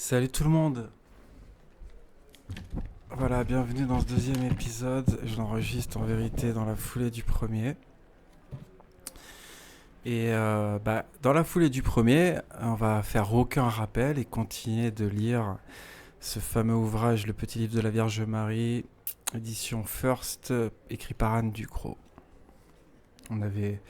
Salut tout le monde. Voilà, bienvenue dans ce deuxième épisode. Je l'enregistre en vérité dans la foulée du premier. Et dans la foulée du premier, on va faire aucun rappel et continuer de lire ce fameux ouvrage, Le Petit Livre de la Vierge Marie, édition First, écrit par Anne Ducrot. On avait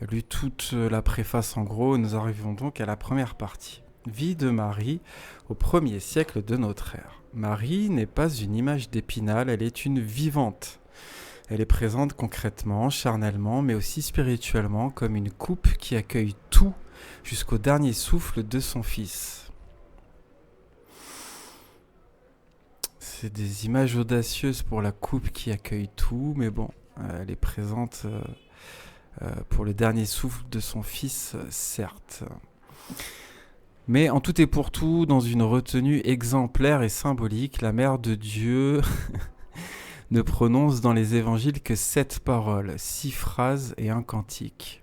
lu toute la préface en gros, et nous arrivons donc à la première partie. Vie de Marie au 1er siècle de notre ère. Marie n'est pas une image d'Épinal, elle est une vivante. Elle est présente concrètement, charnellement, mais aussi spirituellement, comme une coupe qui accueille tout jusqu'au dernier souffle de son fils. C'est des images audacieuses pour la coupe qui accueille tout, mais bon, elle est présente pour le dernier souffle de son fils, certes. Mais en tout et pour tout, dans une retenue exemplaire et symbolique, la Mère de Dieu ne prononce dans les évangiles que 7 paroles, 6 phrases et un cantique.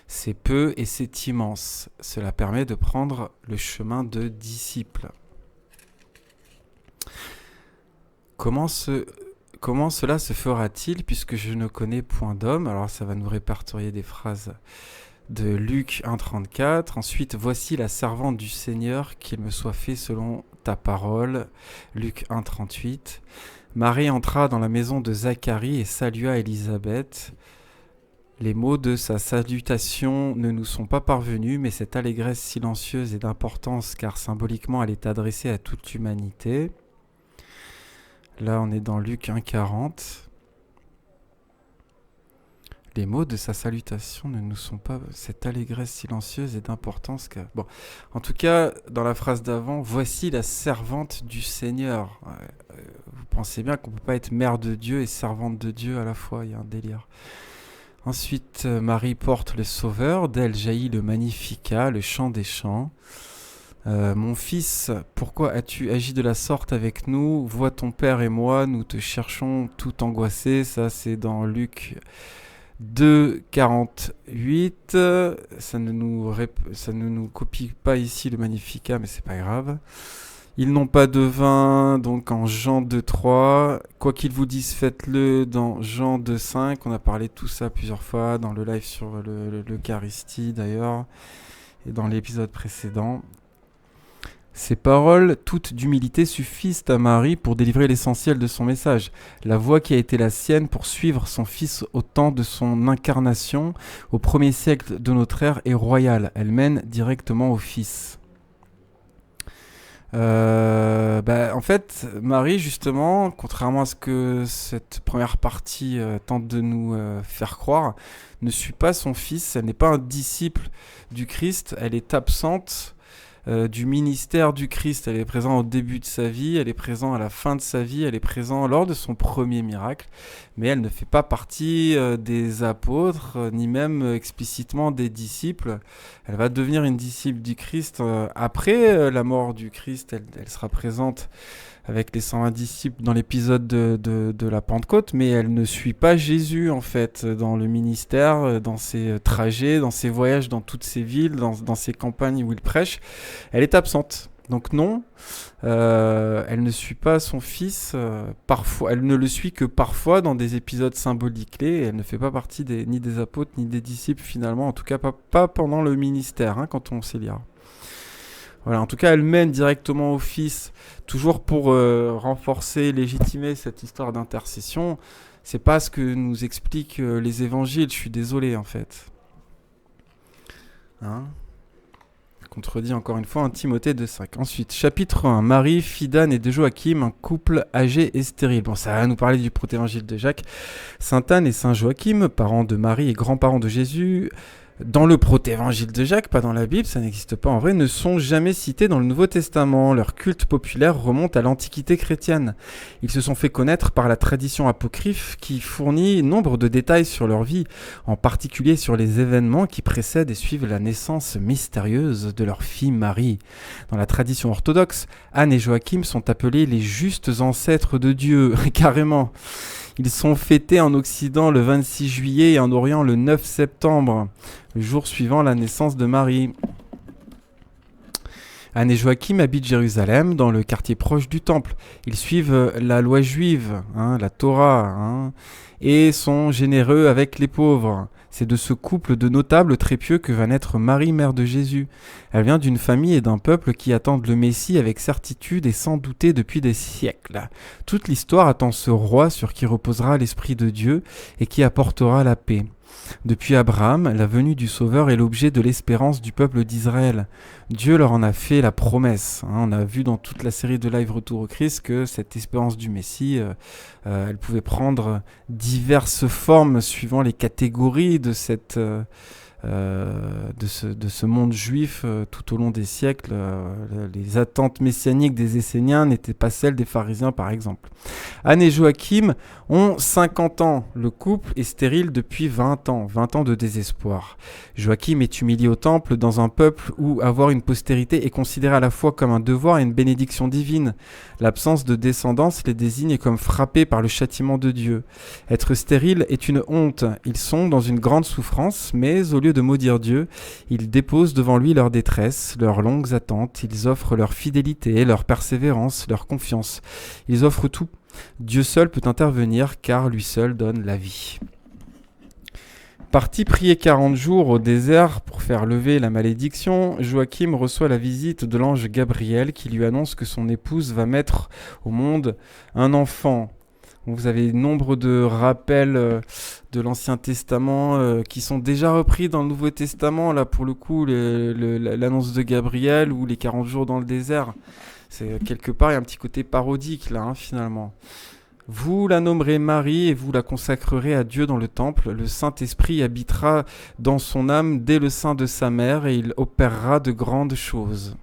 C'est peu et c'est immense. Cela permet de prendre le chemin de disciple. Comment cela se fera-t-il puisque je ne connais point d'homme? Alors ça va nous répertorier des phrases de Luc 1,34. Ensuite, voici la servante du Seigneur, qu'il me soit fait selon ta parole. Luc 1,38. Marie entra dans la maison de Zacharie et salua Élisabeth. Les mots de sa salutation ne nous sont pas parvenus, mais cette allégresse silencieuse est d'importance car symboliquement elle est adressée à toute l'humanité. Là, on est dans Luc 1,40. Les mots de sa salutation ne nous sont pas... Cette allégresse silencieuse est d'importance car... Bon, en tout cas, dans la phrase d'avant, voici la servante du Seigneur. Vous pensez bien qu'on ne peut pas être mère de Dieu et servante de Dieu à la fois, il y a un délire. Ensuite, Marie porte le Sauveur, d'elle jaillit le Magnificat, le chant des chants. Mon fils, pourquoi as-tu agi de la sorte avec nous? Vois ton père et moi, nous te cherchons tout angoissés. Ça, c'est dans Luc 2,48. Ça ne nous copie pas ici le Magnificat, mais c'est pas grave. Ils n'ont pas de vin, donc en Jean 2,3. Quoi qu'ils vous disent, faites-le dans Jean 2,5. On a parlé de tout ça plusieurs fois dans le live sur l'Eucharistie d'ailleurs, et dans l'épisode précédent. Ces paroles, toutes d'humilité, suffisent à Marie pour délivrer l'essentiel de son message. La voie qui a été la sienne pour suivre son fils au temps de son incarnation, au 1er siècle de notre ère, est royale. Elle mène directement au fils. En fait, Marie, justement, contrairement à ce que cette première partie tente de nous faire croire, ne suit pas son fils. Elle n'est pas un disciple du Christ. Elle est absente du ministère du Christ. Elle est présente au début de sa vie, elle est présente à la fin de sa vie, elle est présente lors de son premier miracle, mais elle ne fait pas partie des apôtres, ni même explicitement des disciples. Elle va devenir une disciple du Christ après la mort du Christ. Elle sera présente avec les 120 disciples dans l'épisode de la Pentecôte, mais elle ne suit pas Jésus en fait dans le ministère, dans ses trajets, dans ses voyages, dans toutes ses villes, dans ses campagnes où il prêche. Elle est absente. Donc non, elle ne suit pas son fils, parfois, elle ne le suit que parfois dans des épisodes symboliques clés, et elle ne fait pas partie ni des apôtres ni des disciples finalement, en tout cas pas pendant le ministère, quand on sait lire. Voilà, en tout cas, elle mène directement au Fils, toujours pour renforcer, légitimer cette histoire d'intercession. C'est pas ce que nous expliquent les évangiles, je suis désolé en fait. Contredit encore une fois un Timothée 2,5. Ensuite, chapitre 1. Marie, fille d'Anne et de Joachim, un couple âgé et stérile. Bon, ça va nous parler du protévangile de Jacques. Sainte Anne et Saint Joachim, parents de Marie et grands-parents de Jésus, dans le protévangile de Jacques, pas dans la Bible, ça n'existe pas en vrai, ne sont jamais cités dans le Nouveau Testament. Leur culte populaire remonte à l'Antiquité chrétienne. Ils se sont fait connaître par la tradition apocryphe qui fournit nombre de détails sur leur vie, en particulier sur les événements qui précèdent et suivent la naissance mystérieuse de leur fille Marie. Dans la tradition orthodoxe, Anne et Joachim sont appelés les justes ancêtres de Dieu, carrément. Ils sont fêtés en Occident le 26 juillet et en Orient le 9 septembre, le jour suivant la naissance de Marie. Anne et Joachim habitent Jérusalem, dans le quartier proche du temple. Ils suivent la loi juive, la Torah, et sont généreux avec les pauvres. C'est de ce couple de notables très pieux que va naître Marie, mère de Jésus. Elle vient d'une famille et d'un peuple qui attendent le Messie avec certitude et sans douter depuis des siècles. Toute l'histoire attend ce roi sur qui reposera l'Esprit de Dieu et qui apportera la paix. Depuis Abraham, la venue du Sauveur est l'objet de l'espérance du peuple d'Israël. Dieu leur en a fait la promesse. On a vu dans toute la série de live Retour au Christ que cette espérance du Messie, elle pouvait prendre diverses formes suivant les catégories de de ce monde juif tout au long des siècles. Les attentes messianiques des Esséniens n'étaient pas celles des pharisiens, par exemple. Anne et Joachim ont 50 ans. Le couple est stérile depuis 20 ans de désespoir. Joachim est humilié au temple dans un peuple où avoir une postérité est considéré à la fois comme un devoir et une bénédiction divine. L'absence de descendance les désigne comme frappés par le châtiment de Dieu. Être stérile est une honte. Ils sont dans une grande souffrance, mais au lieu de maudire Dieu, ils déposent devant lui leur détresse, leurs longues attentes. Ils offrent leur fidélité, leur persévérance, leur confiance. Ils offrent tout. Dieu seul peut intervenir, car lui seul donne la vie. Parti prier 40 jours au désert pour faire lever la malédiction, Joachim reçoit la visite de l'ange Gabriel qui lui annonce que son épouse va mettre au monde un enfant. Vous avez nombre de rappels de l'Ancien Testament qui sont déjà repris dans le Nouveau Testament. Là, pour le coup, l'annonce de Gabriel ou les 40 jours dans le désert. C'est quelque part, il y a un petit côté parodique là, finalement. Vous la nommerez Marie et vous la consacrerez à Dieu dans le temple. Le Saint-Esprit habitera dans son âme dès le sein de sa mère et il opérera de grandes choses.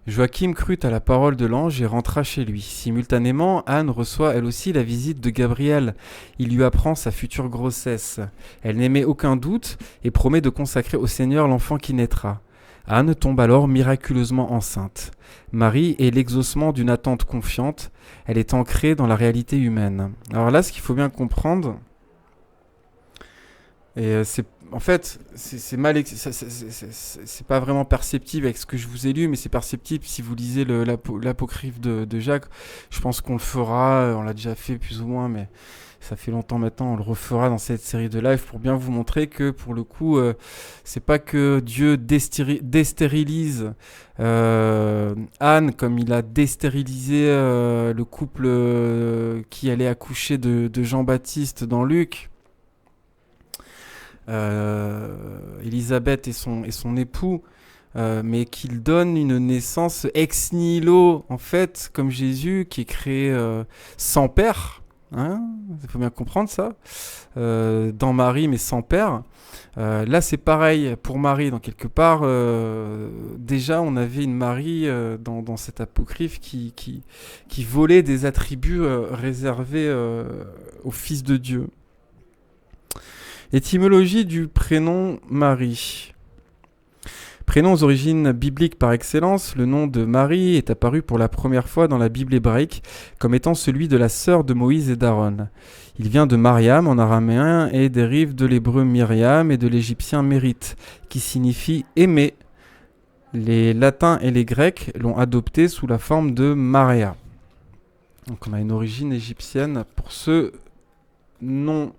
Joachim crut à la parole de l'ange et rentra chez lui. Simultanément, Anne reçoit elle aussi la visite de Gabriel. Il lui apprend sa future grossesse. Elle n'émet aucun doute et promet de consacrer au Seigneur l'enfant qui naîtra. Anne tombe alors miraculeusement enceinte. Marie est l'exaucement d'une attente confiante. Elle est ancrée dans la réalité humaine. Alors là, ce qu'il faut bien comprendre, et c'est en fait, c'est pas vraiment perceptible avec ce que je vous ai lu, mais c'est perceptible si vous lisez l'apocryphe de Jacques. Je pense qu'on le fera, on l'a déjà fait plus ou moins, mais ça fait longtemps maintenant, on le refera dans cette série de live pour bien vous montrer que pour le coup, c'est pas que Dieu déstérilise Anne comme il a destérilisé le couple qui allait accoucher de Jean-Baptiste dans Luc. Élisabeth et son époux, mais qu'il donne une naissance ex nihilo, en fait, comme Jésus, qui est créé sans père. Il faut bien comprendre ça. Dans Marie, mais sans père. Là, c'est pareil pour Marie, dans quelque part. Déjà, on avait une Marie dans cet apocryphe qui volait des attributs réservés au Fils de Dieu. Étymologie du prénom Marie. Prénom aux origines bibliques par excellence, le nom de Marie est apparu pour la première fois dans la Bible hébraïque comme étant celui de la sœur de Moïse et d'Aaron. Il vient de Mariam en araméen et dérive de l'hébreu Myriam et de l'égyptien Mérite, qui signifie aimer. Les latins et les grecs l'ont adopté sous la forme de Maria. Donc on a une origine égyptienne pour ce nom.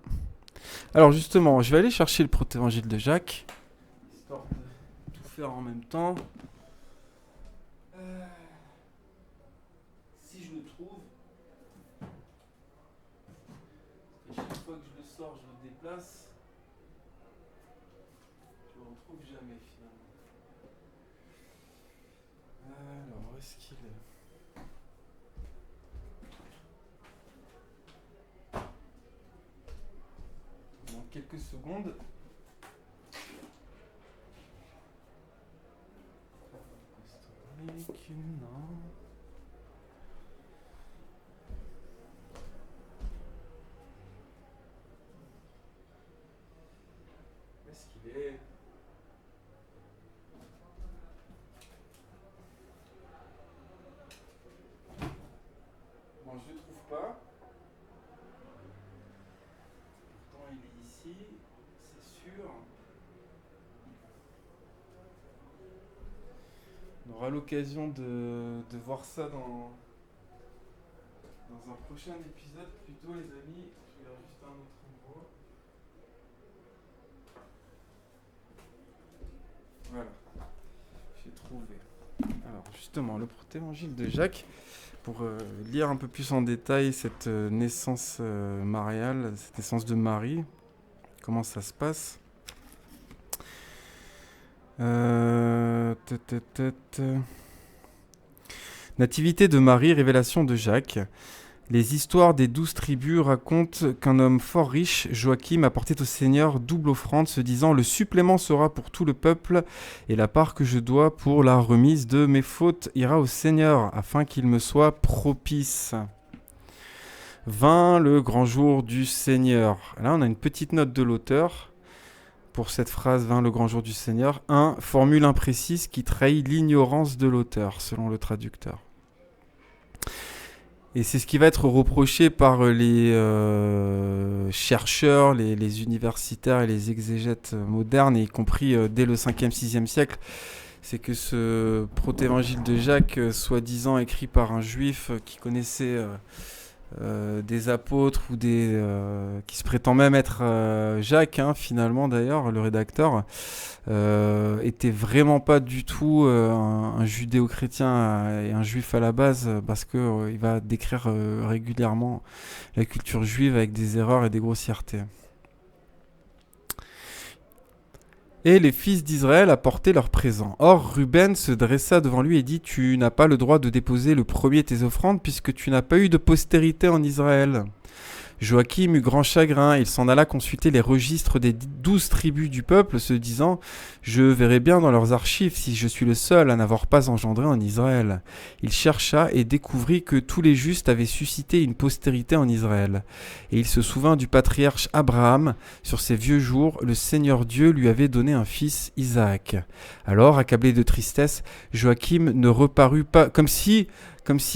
Alors justement, je vais aller chercher le protévangile de Jacques, histoire de tout faire en même temps. Si je le trouve, et chaque fois que je le sors, je le déplace, je le retrouve jamais finalement. Alors, où est-ce qu'il est ? Dans quelques secondes. Non. Où est-ce qu'il est ? Bon, je le trouve pas. Pourtant, il est ici, c'est sûr. On aura l'occasion de voir ça dans un prochain épisode, plutôt les amis. Je vais juste un autre endroit. Voilà, j'ai trouvé. Alors justement, le protévangile de Jacques, pour lire un peu plus en détail cette naissance mariale, cette naissance de Marie, comment ça se passe. Nativité de Marie, révélation de Jacques. Les histoires des 12 tribus racontent qu'un homme fort riche, Joachim, apportait au Seigneur double offrande, se disant « Le supplément sera pour tout le peuple, et la part que je dois pour la remise de mes fautes ira au Seigneur, afin qu'il me soit propice. » Vint le grand jour du Seigneur. Là, on a une petite note de l'auteur. Pour cette phrase, vint le grand jour du Seigneur. 1. Formule imprécise qui trahit l'ignorance de l'auteur, selon le traducteur. Et c'est ce qui va être reproché par les chercheurs, les universitaires et les exégètes modernes, y compris dès le 5e, 6e siècle. C'est que ce protévangile de Jacques, soi-disant écrit par un juif qui connaissait des apôtres ou qui se prétend même être Jacques, finalement d'ailleurs, le rédacteur, était vraiment pas du tout un judéo-chrétien et un juif à la base, parce que il va décrire régulièrement la culture juive avec des erreurs et des grossièretés. Et les fils d'Israël apportaient leurs présents. Or, Ruben se dressa devant lui et dit « Tu n'as pas le droit de déposer le premier tes offrandes, puisque tu n'as pas eu de postérité en Israël. » Joachim eut grand chagrin, il s'en alla consulter les registres des 12 tribus du peuple, se disant « Je verrai bien dans leurs archives si je suis le seul à n'avoir pas engendré en Israël. » Il chercha et découvrit que tous les justes avaient suscité une postérité en Israël. Et il se souvint du patriarche Abraham. Sur ses vieux jours, le Seigneur Dieu lui avait donné un fils, Isaac. Alors, accablé de tristesse, Joachim ne reparut pas, comme si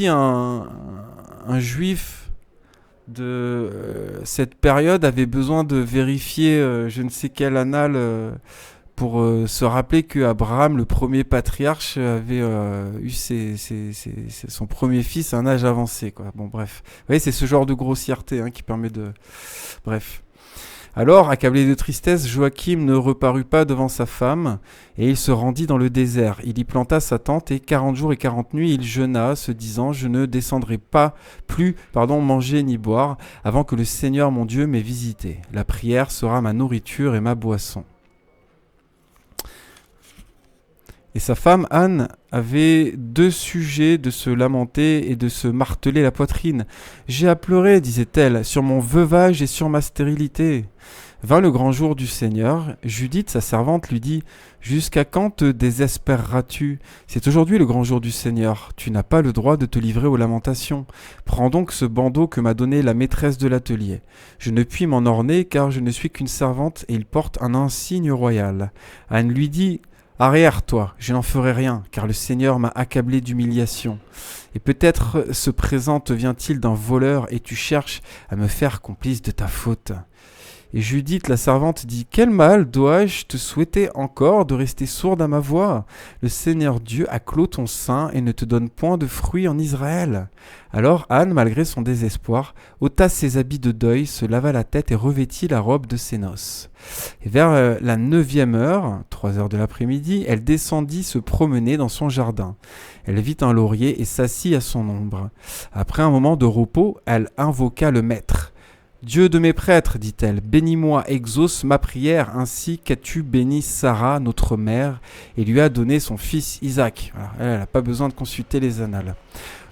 un juif de cette période avait besoin de vérifier je ne sais quelle annale pour se rappeler que Abraham, le premier patriarche, avait eu son premier fils à un âge avancé, quoi. Bon, bref. Vous voyez, c'est ce genre de grossièreté qui permet de... Bref. Alors, accablé de tristesse, Joachim ne reparut pas devant sa femme, et il se rendit dans le désert. Il y planta sa tente, et 40 jours et 40 nuits, il jeûna, se disant « Je ne descendrai pas plus manger ni boire, avant que le Seigneur mon Dieu m'ait visité. La prière sera ma nourriture et ma boisson. » Et sa femme, Anne, avait 2 sujets de se lamenter et de se marteler la poitrine. « J'ai à pleurer, disait-elle, sur mon veuvage et sur ma stérilité. » Vint le grand jour du Seigneur. Judith, sa servante, lui dit « Jusqu'à quand te désespéreras-tu ? C'est aujourd'hui le grand jour du Seigneur. Tu n'as pas le droit de te livrer aux lamentations. Prends donc ce bandeau que m'a donné la maîtresse de l'atelier. Je ne puis m'en orner car je ne suis qu'une servante et il porte un insigne royal. » Anne lui dit « Arrière-toi, je n'en ferai rien, car le Seigneur m'a accablé d'humiliation. Et peut-être ce présent te vient-il d'un voleur et tu cherches à me faire complice de ta faute. » Et Judith, la servante, dit « Quel mal dois-je te souhaiter encore de rester sourde à ma voix ? Le Seigneur Dieu a clos ton sein et ne te donne point de fruits en Israël. » Alors Anne, malgré son désespoir, ôta ses habits de deuil, se lava la tête et revêtit la robe de ses noces. Et vers la 9e heure, 3 heures de l'après-midi, elle descendit se promener dans son jardin. Elle vit un laurier et s'assit à son ombre. Après un moment de repos, elle invoqua le Maître. « Dieu de mes prêtres, dit-elle, bénis-moi, exauce ma prière, ainsi qu'as-tu béni Sarah, notre mère, et lui as donné son fils Isaac. » Elle n'a pas besoin de consulter les annales.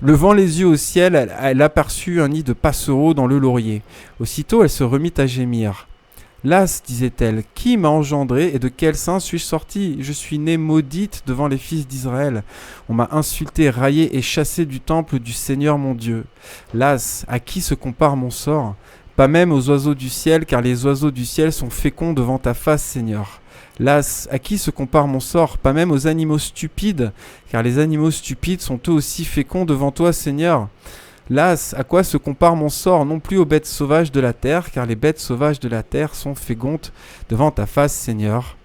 Levant les yeux au ciel, elle aperçut un nid de passereaux dans le laurier. Aussitôt, elle se remit à gémir. « Las, disait-elle, qui m'a engendré et de quel sein suis-je sortie ? Je suis née maudite devant les fils d'Israël. On m'a insultée, raillée et chassée du temple du Seigneur mon Dieu. Las, à qui se compare mon sort ? Pas même aux oiseaux du ciel, car les oiseaux du ciel sont féconds devant ta face, Seigneur. Las, à qui se compare mon sort ? Pas même aux animaux stupides, car les animaux stupides sont eux aussi féconds devant toi, Seigneur. Las, à quoi se compare mon sort ? Non plus aux bêtes sauvages de la terre, car les bêtes sauvages de la terre sont fécondes devant ta face, Seigneur.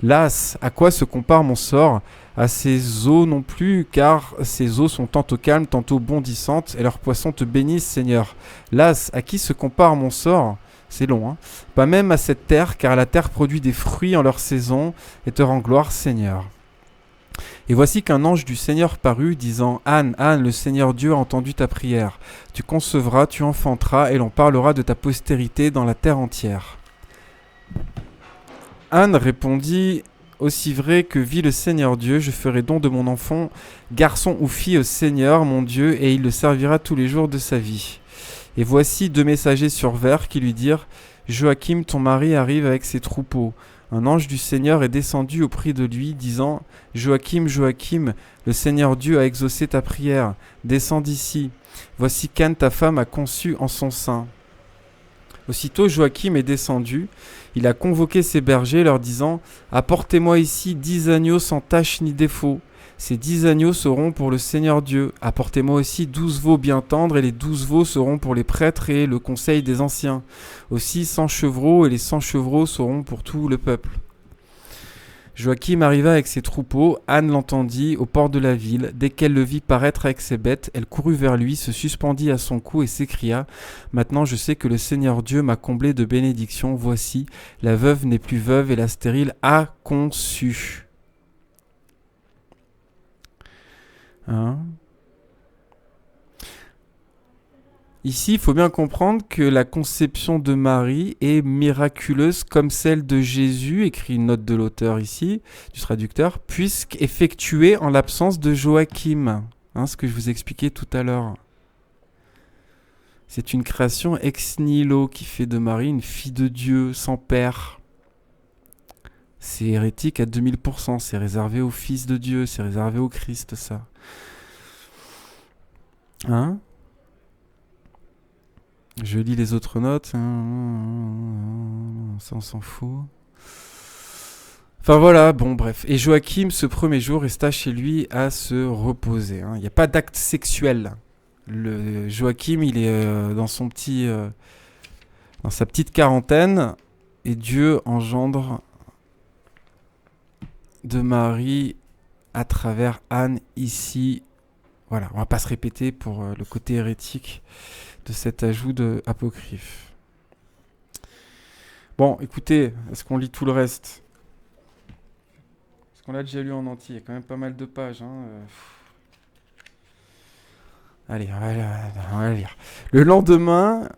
Las, à quoi se compare mon sort? À ces eaux non plus, car ces eaux sont tantôt calmes, tantôt bondissantes, et leurs poissons te bénissent, Seigneur. Las, à qui se compare mon sort? C'est long, hein? Pas même à cette terre, car la terre produit des fruits en leur saison, et te rend gloire, Seigneur. Et voici qu'un ange du Seigneur parut, disant: Anne, Anne, le Seigneur Dieu a entendu ta prière. Tu concevras, tu enfanteras, et l'on parlera de ta postérité dans la terre entière. Anne répondit: Aussi vrai que vit le Seigneur Dieu, je ferai don de mon enfant, garçon ou fille, au Seigneur mon Dieu, et il le servira tous les jours de sa vie. Et voici 2 messagers survinrent qui lui dirent: Joachim, ton mari, arrive avec ses troupeaux. Un ange du Seigneur est descendu auprès de lui, disant: Joachim, Joachim, le Seigneur Dieu a exaucé ta prière. Descends d'ici. Voici qu'Anne, ta femme, a conçu en son sein. Aussitôt Joachim est descendu, il a convoqué ses bergers, leur disant: Apportez-moi ici 10 agneaux sans tache ni défaut. Ces 10 agneaux seront pour le Seigneur Dieu. Apportez-moi aussi 12 veaux bien tendres, et les 12 veaux seront pour les prêtres et le conseil des anciens. Aussi 100 chevreaux, et les 100 chevreaux seront pour tout le peuple. Joachim arriva avec ses troupeaux, Anne l'entendit au port de la ville. Dès qu'elle le vit paraître avec ses bêtes, elle courut vers lui, se suspendit à son cou et s'écria: Maintenant je sais que le Seigneur Dieu m'a comblé de bénédictions. Voici, la veuve n'est plus veuve et la stérile a conçu. Hein? Ici, il faut bien comprendre que la conception de Marie est miraculeuse comme celle de Jésus, écrit une note de l'auteur ici, du traducteur, puisqu'effectuée en l'absence de Joachim, ce que je vous expliquais tout à l'heure. C'est une création ex nihilo qui fait de Marie une fille de Dieu sans père. C'est hérétique à 2000%, c'est réservé au Fils de Dieu, c'est réservé au Christ, ça. Hein? Je lis les autres notes. Ça, on s'en fout. Enfin voilà, bon bref. Et Joachim, ce premier jour, resta chez lui à se reposer. Il n'y a pas d'acte sexuel. Joachim, il est dans sa petite quarantaine. Et Dieu engendre de Marie à travers Anne ici. Voilà, on va pas se répéter pour le côté hérétique de cet ajout de apocryphe. Bon, écoutez, est-ce qu'on lit tout le reste? Parce qu'on l'a déjà lu en entier, il y a quand même pas mal de pages. Allez, on va lire. Le lendemain,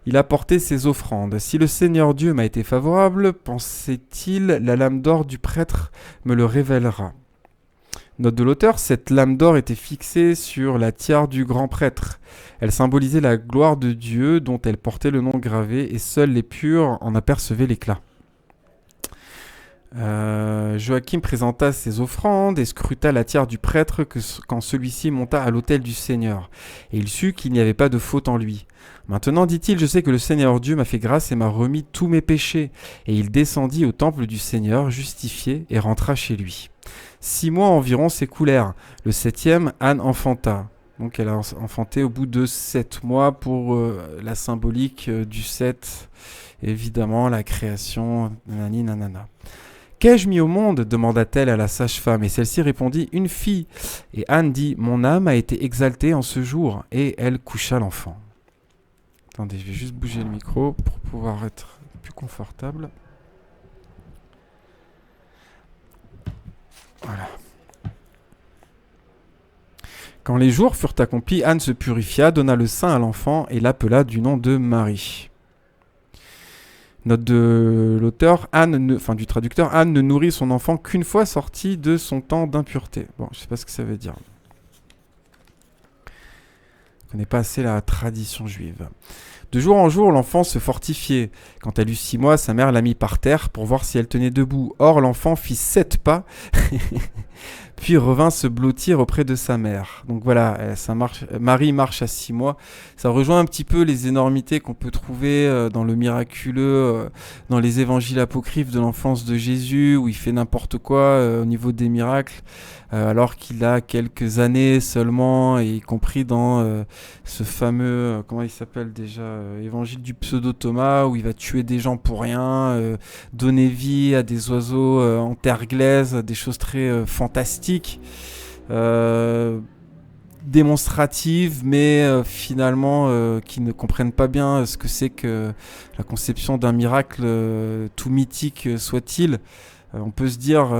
il apportait ses offrandes. Si le Seigneur Dieu m'a été favorable, pensait-il, la lame d'or du prêtre me le révélera. Note de l'auteur, cette lame d'or était fixée sur la tiare du grand prêtre. Elle symbolisait la gloire de Dieu dont elle portait le nom gravé, et seuls les purs en apercevaient l'éclat. Joachim présenta ses offrandes et scruta la tiare du prêtre quand celui-ci monta à l'autel du Seigneur. Et il sut qu'il n'y avait pas de faute en lui. Maintenant, dit-il, je sais que le Seigneur Dieu m'a fait grâce et m'a remis tous mes péchés. Et il descendit au temple du Seigneur, justifié, et rentra chez lui. 6 mois environ s'écoulèrent. Le 7e, Anne enfanta. Donc elle a enfanté au bout de 7 mois pour la symbolique du 7. Évidemment, la création, nanani nanana. Qu'ai-je mis au monde? Demanda-t-elle à la sage-femme, et celle-ci répondit: Une fille. Et Anne dit: Mon âme a été exaltée en ce jour, et elle coucha l'enfant. Attendez, je vais juste bouger le micro pour pouvoir être plus confortable. Voilà. Quand les jours furent accomplis, Anne se purifia, donna le sein à l'enfant et l'appela du nom de Marie. Note de l'auteur, du traducteur, Anne ne nourrit son enfant qu'une fois sorti de son temps d'impureté. Bon, je ne sais pas ce que ça veut dire. Je ne connais pas assez la tradition juive. De jour en jour, l'enfant se fortifiait. Quand elle eut 6 mois, sa mère l'a mis par terre pour voir si elle tenait debout. Or, l'enfant fit 7 pas, puis revint se blottir auprès de sa mère. Donc voilà, Marie marche à 6 mois. Ça rejoint un petit peu les énormités qu'on peut trouver dans le miraculeux, dans les évangiles apocryphes de l'enfance de Jésus, où il fait n'importe quoi au niveau des miracles, alors qu'il a quelques années seulement, et y compris dans ce fameux, comment il s'appelle déjà, évangile du pseudo-Thomas, où il va tuer des gens pour rien, donner vie à des oiseaux en terre glaise, des choses très fantastiques, démonstratives, mais finalement qui ne comprennent pas bien ce que c'est que la conception d'un miracle, tout mythique soit-il. On peut se dire,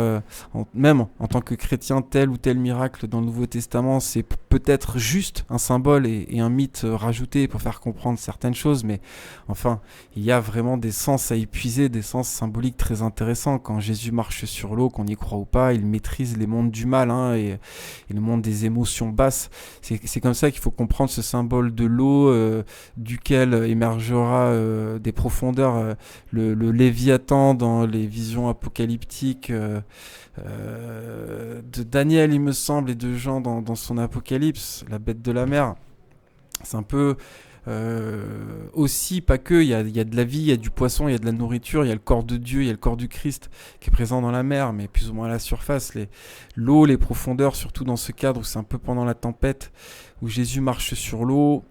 même en tant que chrétien, tel ou tel miracle dans le Nouveau Testament, c'est peut-être juste un symbole et un mythe rajouté pour faire comprendre certaines choses, mais enfin, il y a vraiment des sens à épuiser, des sens symboliques très intéressants. Quand Jésus marche sur l'eau, qu'on y croit ou pas, il maîtrise les mondes du mal et le monde des émotions basses. C'est comme ça qu'il faut comprendre ce symbole de l'eau, duquel émergera des profondeurs le Léviathan dans les visions apocalyptiques de Daniel, il me semble, et de Jean dans son Apocalypse, la bête de la mer. C'est un peu aussi, pas que, il y a de la vie, il y a du poisson, il y a de la nourriture, il y a le corps de Dieu, il y a le corps du Christ qui est présent dans la mer, mais plus ou moins à la surface. L'eau, les profondeurs, surtout dans ce cadre où c'est un peu pendant la tempête, où Jésus marche sur l'eau.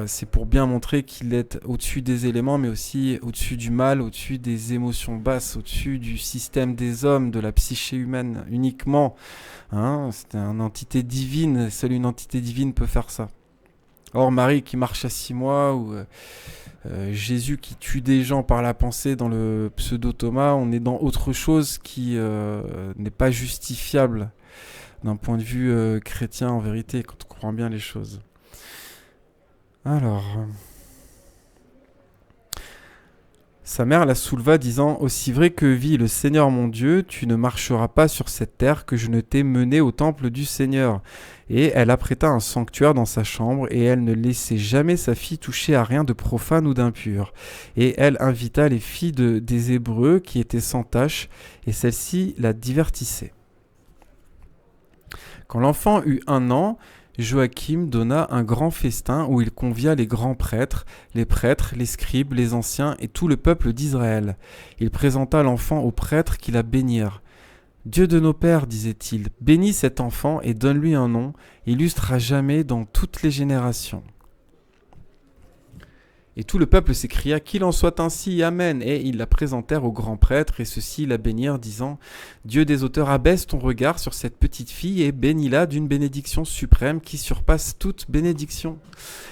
C'est pour bien montrer qu'il est au-dessus des éléments, mais aussi au-dessus du mal, au-dessus des émotions basses, au-dessus du système des hommes, de la psyché humaine uniquement. C'est une entité divine, seule une entité divine peut faire ça. Or, Marie qui marche à 6 mois, ou Jésus qui tue des gens par la pensée dans le pseudo-Thomas, on est dans autre chose qui n'est pas justifiable d'un point de vue chrétien en vérité, quand on comprend bien les choses. Alors, sa mère la souleva, disant « Aussi vrai que vit le Seigneur mon Dieu, tu ne marcheras pas sur cette terre que je ne t'ai menée au temple du Seigneur. » Et elle apprêta un sanctuaire dans sa chambre, et elle ne laissait jamais sa fille toucher à rien de profane ou d'impur. Et elle invita les filles des Hébreux qui étaient sans tache, et celles-ci la divertissaient. Quand l'enfant eut 1 an, Joachim donna un grand festin où il convia les grands prêtres, les scribes, les anciens et tout le peuple d'Israël. Il présenta l'enfant aux prêtres qui la bénirent. « Dieu de nos pères, disait-il, bénis cet enfant et donne-lui un nom, illustre à jamais dans toutes les générations. » Et tout le peuple s'écria « Qu'il en soit ainsi, Amen !» Et ils la présentèrent aux grands prêtres, et ceux-ci la bénirent, disant « Dieu des auteurs, abaisse ton regard sur cette petite fille, et bénis-la d'une bénédiction suprême qui surpasse toute bénédiction. »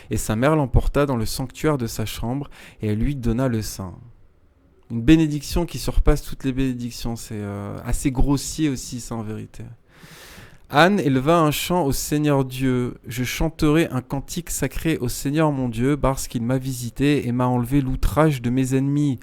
Et sa mère l'emporta dans le sanctuaire de sa chambre, et elle lui donna le sein. Une bénédiction qui surpasse toutes les bénédictions, c'est assez grossier aussi, ça, en vérité. Anne éleva un chant au Seigneur Dieu. Je chanterai un cantique sacré au Seigneur mon Dieu, parce qu'il m'a visité et m'a enlevé l'outrage de mes ennemis.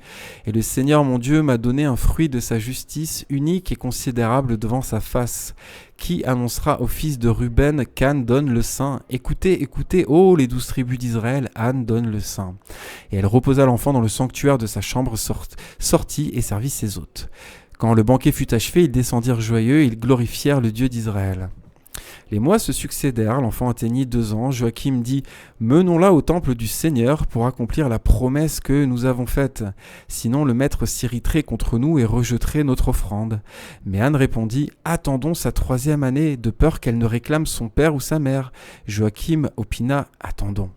Et le Seigneur mon Dieu m'a donné un fruit de sa justice, unique et considérable devant sa face. Qui annoncera au fils de Ruben qu'Anne donne le sein? Écoutez, écoutez, ô les 12 tribus d'Israël, Anne donne le sein. Et elle reposa l'enfant dans le sanctuaire de sa chambre, sortit et servit ses hôtes. Quand le banquet fut achevé, ils descendirent joyeux et ils glorifièrent le Dieu d'Israël. Les mois se succédèrent, l'enfant atteignit 2 ans. Joachim dit « Menons-la au temple du Seigneur pour accomplir la promesse que nous avons faite. Sinon le maître s'irriterait contre nous et rejetterait notre offrande. » Mais Anne répondit « Attendons sa 3e année, de peur qu'elle ne réclame son père ou sa mère. » Joachim opina « Attendons. »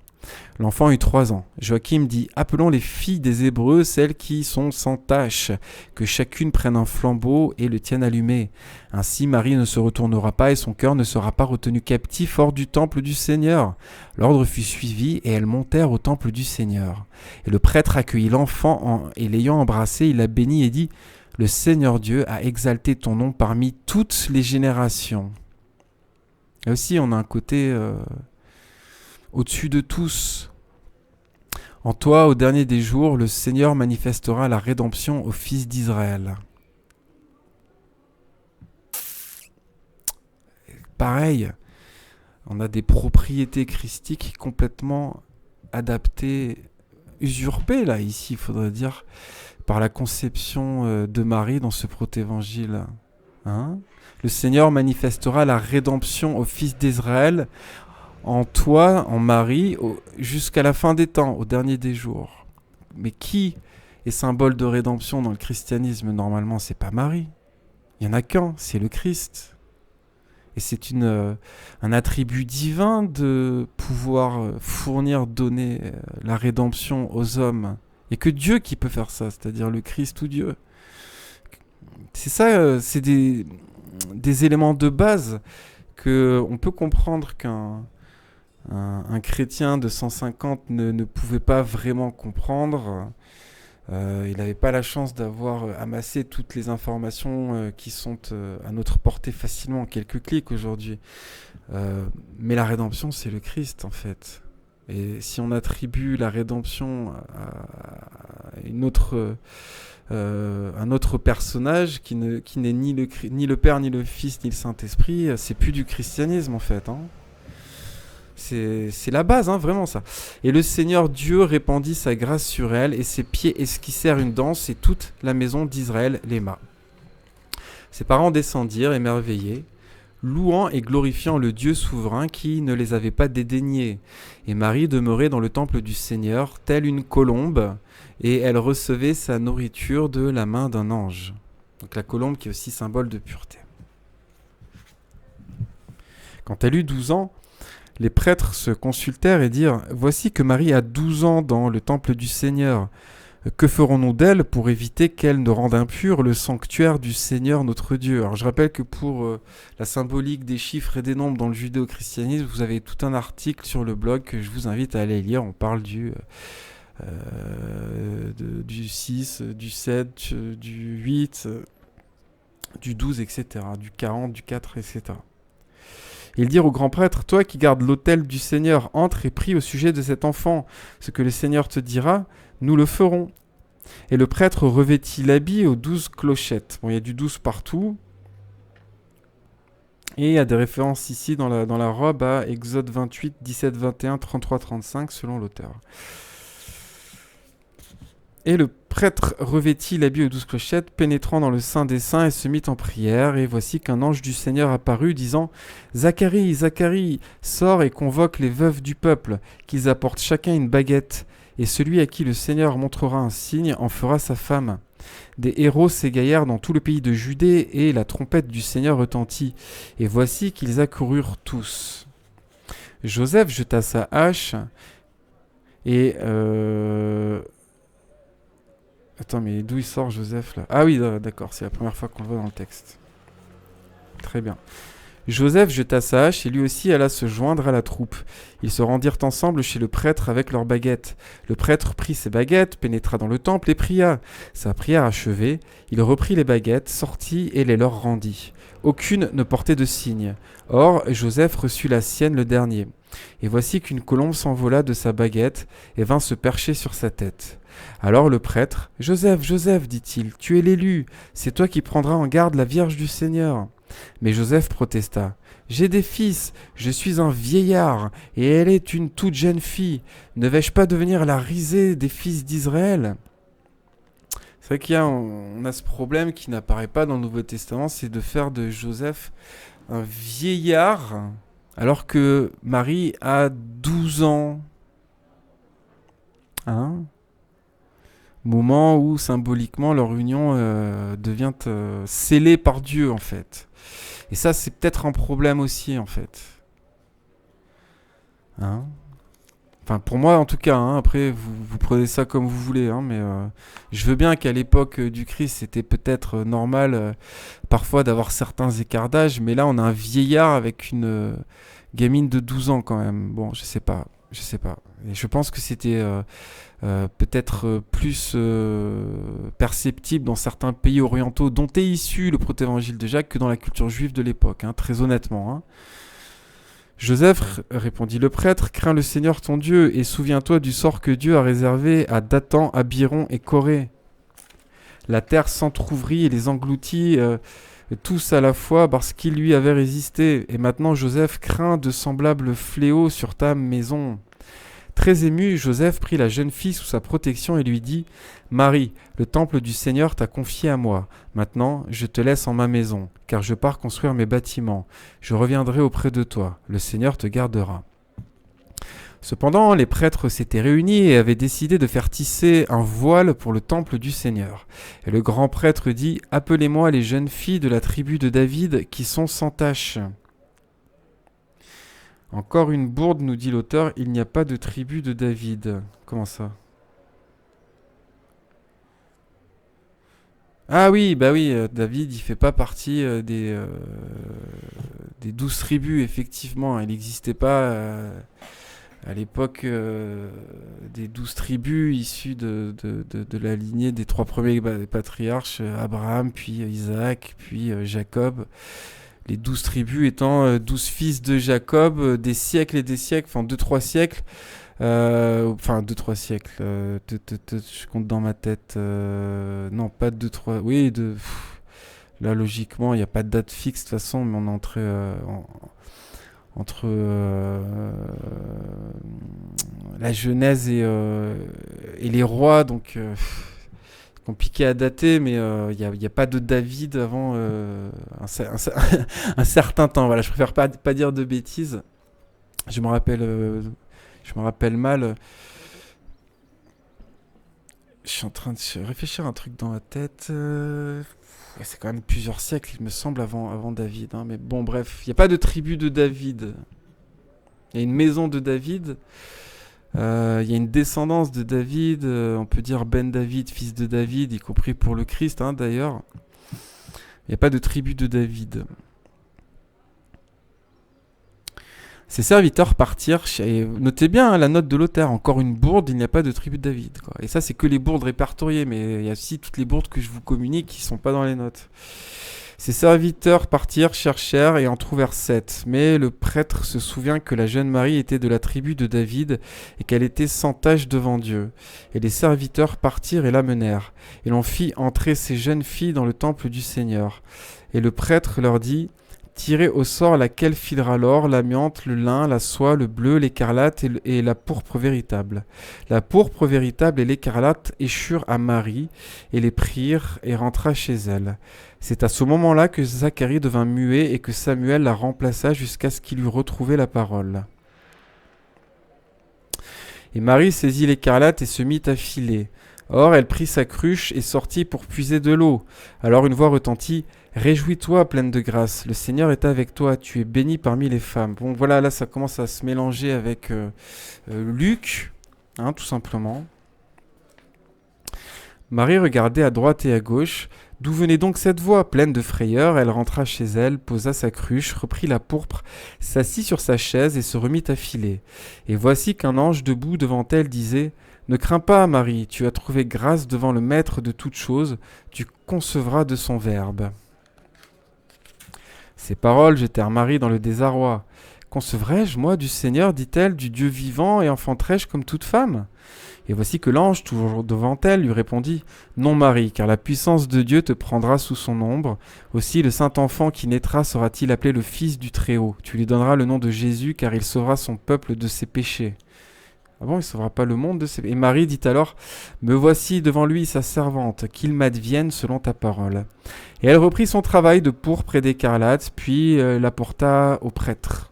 L'enfant eut 3 ans. Joachim dit « Appelons les filles des Hébreux, celles qui sont sans tache, que chacune prenne un flambeau et le tienne allumé. Ainsi Marie ne se retournera pas et son cœur ne sera pas retenu captif hors du temple du Seigneur. » L'ordre fut suivi et elles montèrent au temple du Seigneur. Et le prêtre accueillit l'enfant et l'ayant embrassé, il la bénit et dit « Le Seigneur Dieu a exalté ton nom parmi toutes les générations. » Et aussi on a un côté... au-dessus de tous. En toi, au dernier des jours, le Seigneur manifestera la rédemption aux fils d'Israël. Pareil, on a des propriétés christiques complètement adaptées, usurpées, là, ici, il faudrait dire, par la conception de Marie dans ce protévangile. Hein? Le Seigneur manifestera la rédemption au fils d'Israël, en toi, en Marie, jusqu'à la fin des temps, au dernier des jours. Mais qui est symbole de rédemption dans le christianisme? Normalement, c'est pas Marie. Il n'y en a qu'un, c'est le Christ. Et c'est un attribut divin de pouvoir fournir, donner la rédemption aux hommes. Il n'y a que Dieu qui peut faire ça, c'est-à-dire le Christ ou Dieu. C'est ça, c'est des éléments de base qu'on peut comprendre qu'un un chrétien de 150 ne pouvait pas vraiment comprendre. Il n'avait pas la chance d'avoir amassé toutes les informations qui sont à notre portée facilement en quelques clics aujourd'hui. Mais la rédemption, c'est le Christ en fait. Et si on attribue la rédemption à un autre personnage qui n'est ni le Père, ni le Fils, ni le Saint-Esprit, c'est plus du christianisme en fait. Hein. C'est la base, hein, vraiment ça. Et le Seigneur Dieu répandit sa grâce sur elle, et ses pieds esquissèrent une danse, et toute la maison d'Israël l'aima. Ses parents descendirent, émerveillés, louant et glorifiant le Dieu souverain qui ne les avait pas dédaignés. Et Marie demeurait dans le temple du Seigneur, telle une colombe, et elle recevait sa nourriture de la main d'un ange. Donc la colombe qui est aussi symbole de pureté. Quand elle eut 12 ans, les prêtres se consultèrent et dirent « Voici que Marie a 12 ans dans le temple du Seigneur. Que ferons-nous d'elle pour éviter qu'elle ne rende impur le sanctuaire du Seigneur notre Dieu ?» Alors je rappelle que pour la symbolique des chiffres et des nombres dans le judéo-christianisme, vous avez tout un article sur le blog que je vous invite à aller lire. On parle du 6, du 7, du 8, du 12, etc., du 40, du 4, etc. Ils dirent au grand prêtre, toi qui gardes l'autel du Seigneur, entre et prie au sujet de cet enfant. Ce que le Seigneur te dira, nous le ferons. Et le prêtre revêtit l'habit aux 12 clochettes. Bon, il y a du 12 partout. Et il y a des références ici dans la robe à Exode 28, 17, 21, 33, 35, selon l'auteur. Et le prêtre revêtit l'habit aux 12 clochettes, pénétrant dans le sein des saints et se mit en prière. Et voici qu'un ange du Seigneur apparut, disant « Zacharie, Zacharie, sors et convoque les veuves du peuple, qu'ils apportent chacun une baguette. Et celui à qui le Seigneur montrera un signe en fera sa femme. » Des héros s'égaillèrent dans tout le pays de Judée, et la trompette du Seigneur retentit. Et voici qu'ils accoururent tous. Joseph jeta sa hache, et... Attends, mais d'où il sort Joseph là? Ah oui, d'accord, c'est la première fois qu'on le voit dans le texte. Très bien. Joseph jeta sa hache et lui aussi alla se joindre à la troupe. Ils se rendirent ensemble chez le prêtre avec leurs baguettes. Le prêtre prit ses baguettes, pénétra dans le temple et pria. Sa prière achevée, il reprit les baguettes, sortit et les leur rendit. Aucune ne portait de signe. Or, Joseph reçut la sienne le dernier. Et voici qu'une colombe s'envola de sa baguette et vint se percher sur sa tête. Alors le prêtre, « Joseph, Joseph, dit-il, tu es l'élu, c'est toi qui prendras en garde la Vierge du Seigneur. » Mais Joseph protesta, « J'ai des fils, je suis un vieillard, et elle est une toute jeune fille. Ne vais-je pas devenir la risée des fils d'Israël ?» C'est vrai qu'on a ce problème qui n'apparaît pas dans le Nouveau Testament, c'est de faire de Joseph un vieillard, alors que Marie a 12 ans. Hein ? Moment où symboliquement leur union devient scellée par Dieu en fait. Et ça c'est peut-être un problème aussi en fait. Hein? Enfin pour moi en tout cas, hein, après vous prenez ça comme vous voulez, hein, mais je veux bien qu'à l'époque du Christ c'était peut-être normal parfois d'avoir certains écarts d'âge, mais là on a un vieillard avec une gamine de 12 ans quand même. Bon je sais pas. Et je pense que c'était peut-être plus perceptible dans certains pays orientaux dont est issu le protévangile de Jacques que dans la culture juive de l'époque, hein, très honnêtement. Hein. Joseph, répondit le prêtre, crains le Seigneur ton Dieu et souviens-toi du sort que Dieu a réservé à Dathan, Abiron et Corée. La terre s'entr'ouvrit et les engloutit tous à la fois parce qu'ils lui avaient résisté. Et maintenant Joseph craint de semblables fléaux sur ta maison. Très ému, Joseph prit la jeune fille sous sa protection et lui dit : « Marie, le temple du Seigneur t'a confié à moi. Maintenant, je te laisse en ma maison, car je pars construire mes bâtiments. Je reviendrai auprès de toi. Le Seigneur te gardera. » Cependant, les prêtres s'étaient réunis et avaient décidé de faire tisser un voile pour le temple du Seigneur. Et le grand prêtre dit : « Appelez-moi les jeunes filles de la tribu de David qui sont sans tache. » Encore une bourde, nous dit l'auteur, il n'y a pas de tribu de David. Comment ça ? Ah oui, bah oui, David, il fait pas partie des 12 tribus, effectivement. Il n'existait pas à l'époque des 12 tribus issues de la lignée des trois premiers patriarches, Abraham, puis Isaac, puis Jacob. Les 12 tribus étant 12 fils de Jacob, des siècles et des siècles, enfin 2-3 siècles. Enfin 2-3 siècles. Je compte dans ma tête. Non, pas 2-3. Oui, là logiquement, il n'y a pas de date fixe de toute façon, mais on est entre la Genèse et les rois, donc compliqué à dater, mais il n'y a pas de David avant un certain temps. Voilà, je préfère pas dire de bêtises. Je me rappelle mal. Je suis en train de réfléchir à un truc dans ma tête. C'est quand même plusieurs siècles, il me semble, avant David. Hein. Mais bon, bref, il n'y a pas de tribu de David. Il y a une maison de David. Il y a une descendance de David. On peut dire Ben David, fils de David, y compris pour le Christ, hein, d'ailleurs. Il n'y a pas de tribu de David. Ses serviteurs partirent, et notez bien hein, la note de l'auteur, encore une bourde, il n'y a pas de tribu de David. Quoi. Et ça, c'est que les bourdes répertoriées, mais il y a aussi toutes les bourdes que je vous communique qui ne sont pas dans les notes. Ses serviteurs partirent, cherchèrent et en trouvèrent 7. Mais le prêtre se souvient que la jeune Marie était de la tribu de David et qu'elle était sans tache devant Dieu. Et les serviteurs partirent et l'amenèrent. Et l'on fit entrer ces jeunes filles dans le temple du Seigneur. Et le prêtre leur dit : tirez au sort laquelle filera l'or, l'amiante, le lin, la soie, le bleu, l'écarlate et la pourpre véritable. La pourpre véritable et l'écarlate échurent à Marie, et les prirent et rentra chez elle. C'est à ce moment-là que Zacharie devint muet et que Samuel la remplaça jusqu'à ce qu'il eût retrouvé la parole. Et Marie saisit l'écarlate et se mit à filer. Or, elle prit sa cruche et sortit pour puiser de l'eau. Alors une voix retentit : réjouis-toi, pleine de grâce, le Seigneur est avec toi, tu es bénie parmi les femmes. Bon, voilà, là, ça commence à se mélanger avec Luc, hein, tout simplement. Marie regardait à droite et à gauche. D'où venait donc cette voix ? Pleine de frayeur, elle rentra chez elle, posa sa cruche, reprit la pourpre, s'assit sur sa chaise et se remit à filer. Et voici qu'un ange debout devant elle disait : ne crains pas, Marie, tu as trouvé grâce devant le Maître de toutes choses, tu concevras de son verbe. Ces paroles jetèrent Marie dans le désarroi. Concevrai-je, moi, du Seigneur, dit-elle, du Dieu vivant, et enfanterai-je comme toute femme ? Et voici que l'ange, toujours devant elle, lui répondit : non, Marie, car la puissance de Dieu te prendra sous son ombre. Aussi, le saint enfant qui naîtra sera-t-il appelé le Fils du Très-Haut. Tu lui donneras le nom de Jésus, car il sauvera son peuple de ses péchés. Ah bon, il ne sauvera pas le monde de ses péchés. Et Marie dit alors : me voici devant lui, sa servante, qu'il m'advienne selon ta parole. Et elle reprit son travail de pourpre et d'écarlate, puis l'apporta au prêtre.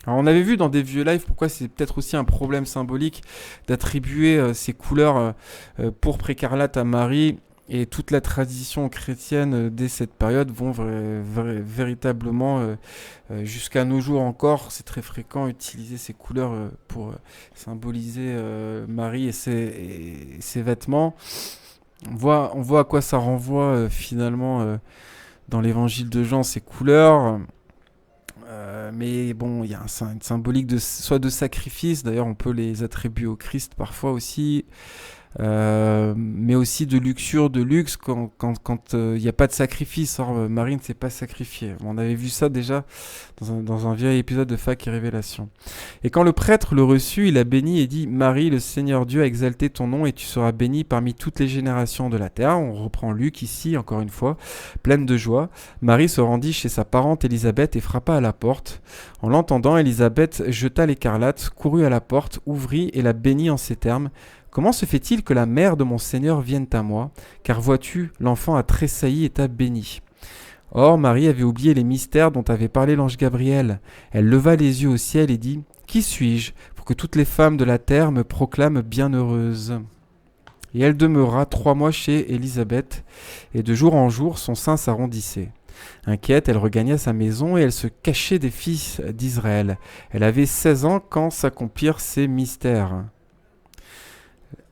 Alors on avait vu dans des vieux lives pourquoi c'est peut-être aussi un problème symbolique d'attribuer ces couleurs pourpre écarlate à Marie, et toute la tradition chrétienne dès cette période vont véritablement jusqu'à nos jours encore. C'est très fréquent utiliser ces couleurs pour symboliser Marie et ses vêtements. On voit à quoi ça renvoie finalement dans l'évangile de Jean, ces couleurs. Mais bon, il y a une symbolique soit de sacrifice, d'ailleurs on peut les attribuer au Christ parfois aussi, mais aussi de luxure, de luxe quand il n'y a pas de sacrifice. Or, Marie ne s'est pas sacrifiée. On avait vu ça déjà dans un vieil épisode de Fac et Révélation. Et quand le prêtre le reçut, il la bénit et dit: Marie, le Seigneur Dieu a exalté ton nom et tu seras bénie parmi toutes les générations de la terre. On reprend Luc ici, encore une fois, pleine de joie. Marie se rendit chez sa parente Élisabeth et frappa à la porte. En l'entendant, Élisabeth jeta l'écarlate, courut à la porte, ouvrit et la bénit en ces termes: Comment se fait-il que la mère de mon Seigneur vienne à moi? Car vois-tu, l'enfant a tressailli et t'a béni. Or, Marie avait oublié les mystères dont avait parlé l'ange Gabriel. Elle leva les yeux au ciel et dit: Qui suis-je pour que toutes les femmes de la terre me proclament bienheureuse? Et elle demeura 3 mois chez Élisabeth, et de jour en jour son sein s'arrondissait. Inquiète, elle regagna sa maison et elle se cachait des fils d'Israël. Elle avait 16 ans quand s'accomplirent ces mystères.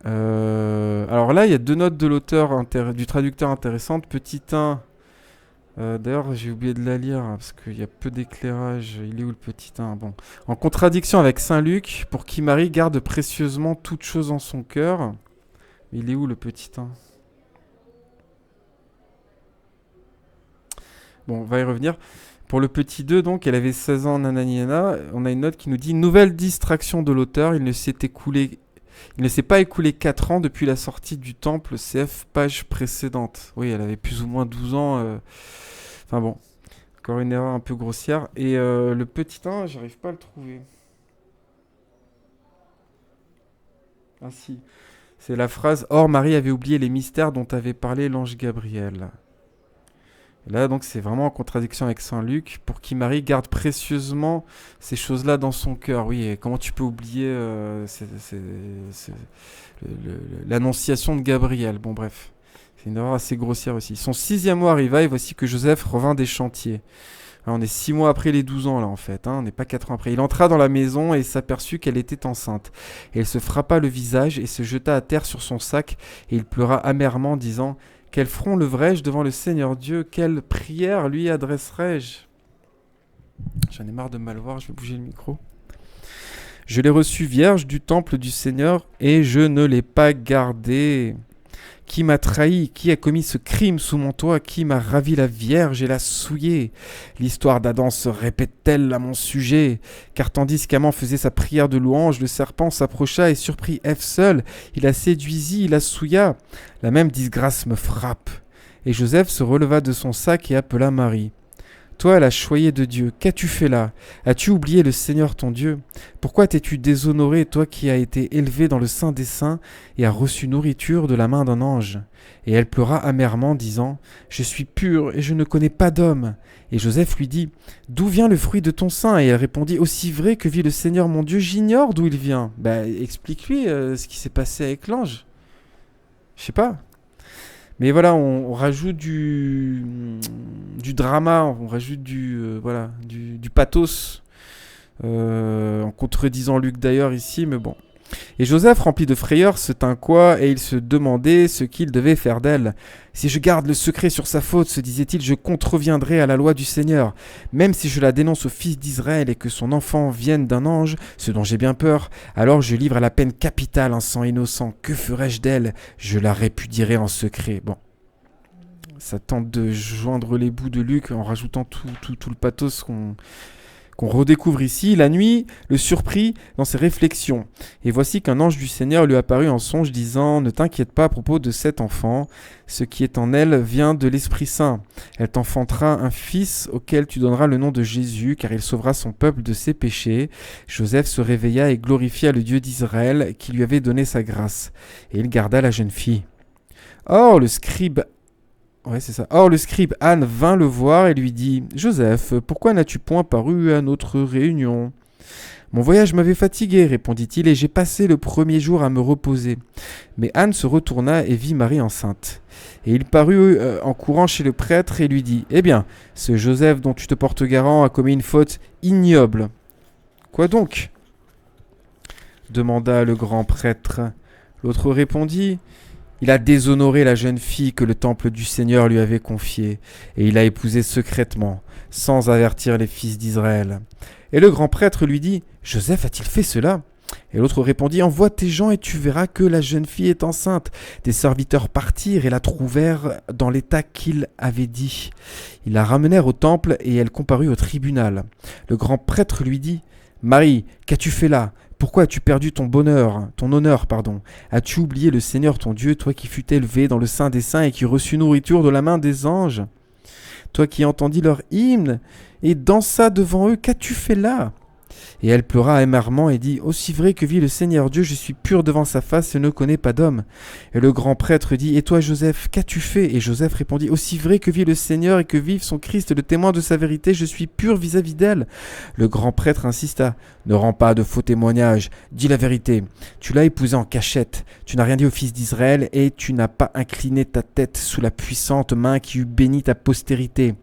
Alors là, il y a 2 notes de l'auteur, du traducteur intéressantes. Petit 1, d'ailleurs j'ai oublié de la lire parce qu'il y a peu d'éclairage. Il est où le petit 1? Bon. En contradiction avec Saint Luc, pour qui Marie garde précieusement toute chose en son cœur. Il est où le petit 1? Bon, on va y revenir. Pour le petit 2, donc, elle avait 16 ans, nananiana. On a une note qui nous dit: Nouvelle distraction de l'auteur, il ne s'est pas écoulé 4 ans depuis la sortie du temple, CF page précédente. Oui, elle avait plus ou moins 12 ans. Enfin bon, encore une erreur un peu grossière. Et le petit 1, j'arrive pas à le trouver. Ah si, c'est la phrase: Or Marie avait oublié les mystères dont avait parlé l'ange Gabriel. Et là, donc, c'est vraiment en contradiction avec Saint Luc, pour qui Marie garde précieusement ces choses-là dans son cœur. Oui, et comment tu peux oublier l'annonciation de Gabriel? Bon, bref, c'est une erreur assez grossière aussi. Son 6e mois arriva, et voici que Joseph revint des chantiers. Alors, on est 6 mois après les 12 ans, là, en fait. On n'est pas 4 ans après. Il entra dans la maison et s'aperçut qu'elle était enceinte. Et elle se frappa le visage et se jeta à terre sur son sac, et il pleura amèrement, disant: Quel front levrai-je devant le Seigneur Dieu? Quelle prière lui adresserai-je? J'en ai marre de mal voir, je vais bouger le micro. Je l'ai reçue vierge du temple du Seigneur et je ne l'ai pas gardée. Qui m'a trahi? Qui a commis ce crime sous mon toit? Qui m'a ravi la Vierge et l'a souillée? L'histoire d'Adam se répète-t-elle à mon sujet? Car tandis qu'Aman faisait sa prière de louange, le serpent s'approcha et surprit Ève seule. Il la séduisit, il la souilla. La même disgrâce me frappe. Et Joseph se releva de son sac et appela Marie. Toi, la choyée de Dieu, qu'as-tu fait là? As-tu oublié le Seigneur ton Dieu? Pourquoi t'es-tu déshonoré, toi qui as été élevé dans le sein des saints et as reçu nourriture de la main d'un ange? Et elle pleura amèrement, disant: Je suis pure et je ne connais pas d'homme. Et Joseph lui dit: D'où vient le fruit de ton sein? Et elle répondit: Aussi vrai que vit le Seigneur mon Dieu, j'ignore d'où il vient. Explique-lui ce qui s'est passé avec l'ange. Je sais pas. Mais voilà, on rajoute du drama, on rajoute du pathos, en contredisant Luc d'ailleurs ici, mais bon. Et Joseph, rempli de frayeur, se tint coi, et il se demandait ce qu'il devait faire d'elle. Si je garde le secret sur sa faute, se disait-il, je contreviendrai à la loi du Seigneur. Même si je la dénonce au fils d'Israël et que son enfant vienne d'un ange, ce dont j'ai bien peur, alors je livre à la peine capitale un sang innocent. Que ferai-je d'elle? Je la répudierai en secret. Bon. Ça tente de joindre les bouts de Luc en rajoutant tout le pathos qu'on redécouvre ici. La nuit le surprit dans ses réflexions. Et voici qu'un ange du Seigneur lui apparut en songe, disant: Ne t'inquiète pas à propos de cet enfant. Ce qui est en elle vient de l'Esprit Saint. Elle t'enfantera un fils auquel tu donneras le nom de Jésus, car il sauvera son peuple de ses péchés. Joseph se réveilla et glorifia le Dieu d'Israël qui lui avait donné sa grâce. Et il garda la jeune fille. Or, le scribe Anne vint le voir et lui dit: Joseph, pourquoi n'as-tu point paru à notre réunion? Mon voyage m'avait fatigué, répondit-il, et j'ai passé le premier jour à me reposer. Mais Anne se retourna et vit Marie enceinte. Et il parut en courant chez le prêtre et lui dit: Eh bien, ce Joseph dont tu te portes garant a commis une faute ignoble. Quoi donc? Demanda le grand prêtre. L'autre répondit: Il a déshonoré la jeune fille que le temple du Seigneur lui avait confiée, et il l'a épousée secrètement, sans avertir les fils d'Israël. Et le grand prêtre lui dit: Joseph a-t-il fait cela? Et l'autre répondit, envoie tes gens et tu verras que la jeune fille est enceinte. Des serviteurs partirent et la trouvèrent dans l'état qu'il avait dit. Ils la ramenèrent au temple et elle comparut au tribunal. Le grand prêtre lui dit, Marie, qu'as-tu fait là? Pourquoi as-tu perdu ton honneur? As-tu oublié le Seigneur ton Dieu, toi qui fus élevé dans le sein des saints et qui reçus nourriture de la main des anges? Toi qui entendis leur hymne et dansa devant eux, qu'as-tu fait là? Et elle pleura amèrement et dit, aussi vrai que vit le Seigneur Dieu, je suis pure devant sa face et ne connais pas d'homme. Et le grand prêtre dit, et toi Joseph, qu'as-tu fait? Et Joseph répondit, aussi vrai que vit le Seigneur et que vive son Christ, le témoin de sa vérité, je suis pur vis-à-vis d'elle. Le grand prêtre insista, ne rends pas de faux témoignages, dis la vérité. Tu l'as épousée en cachette, tu n'as rien dit aux fils d'Israël et tu n'as pas incliné ta tête sous la puissante main qui eût béni ta postérité.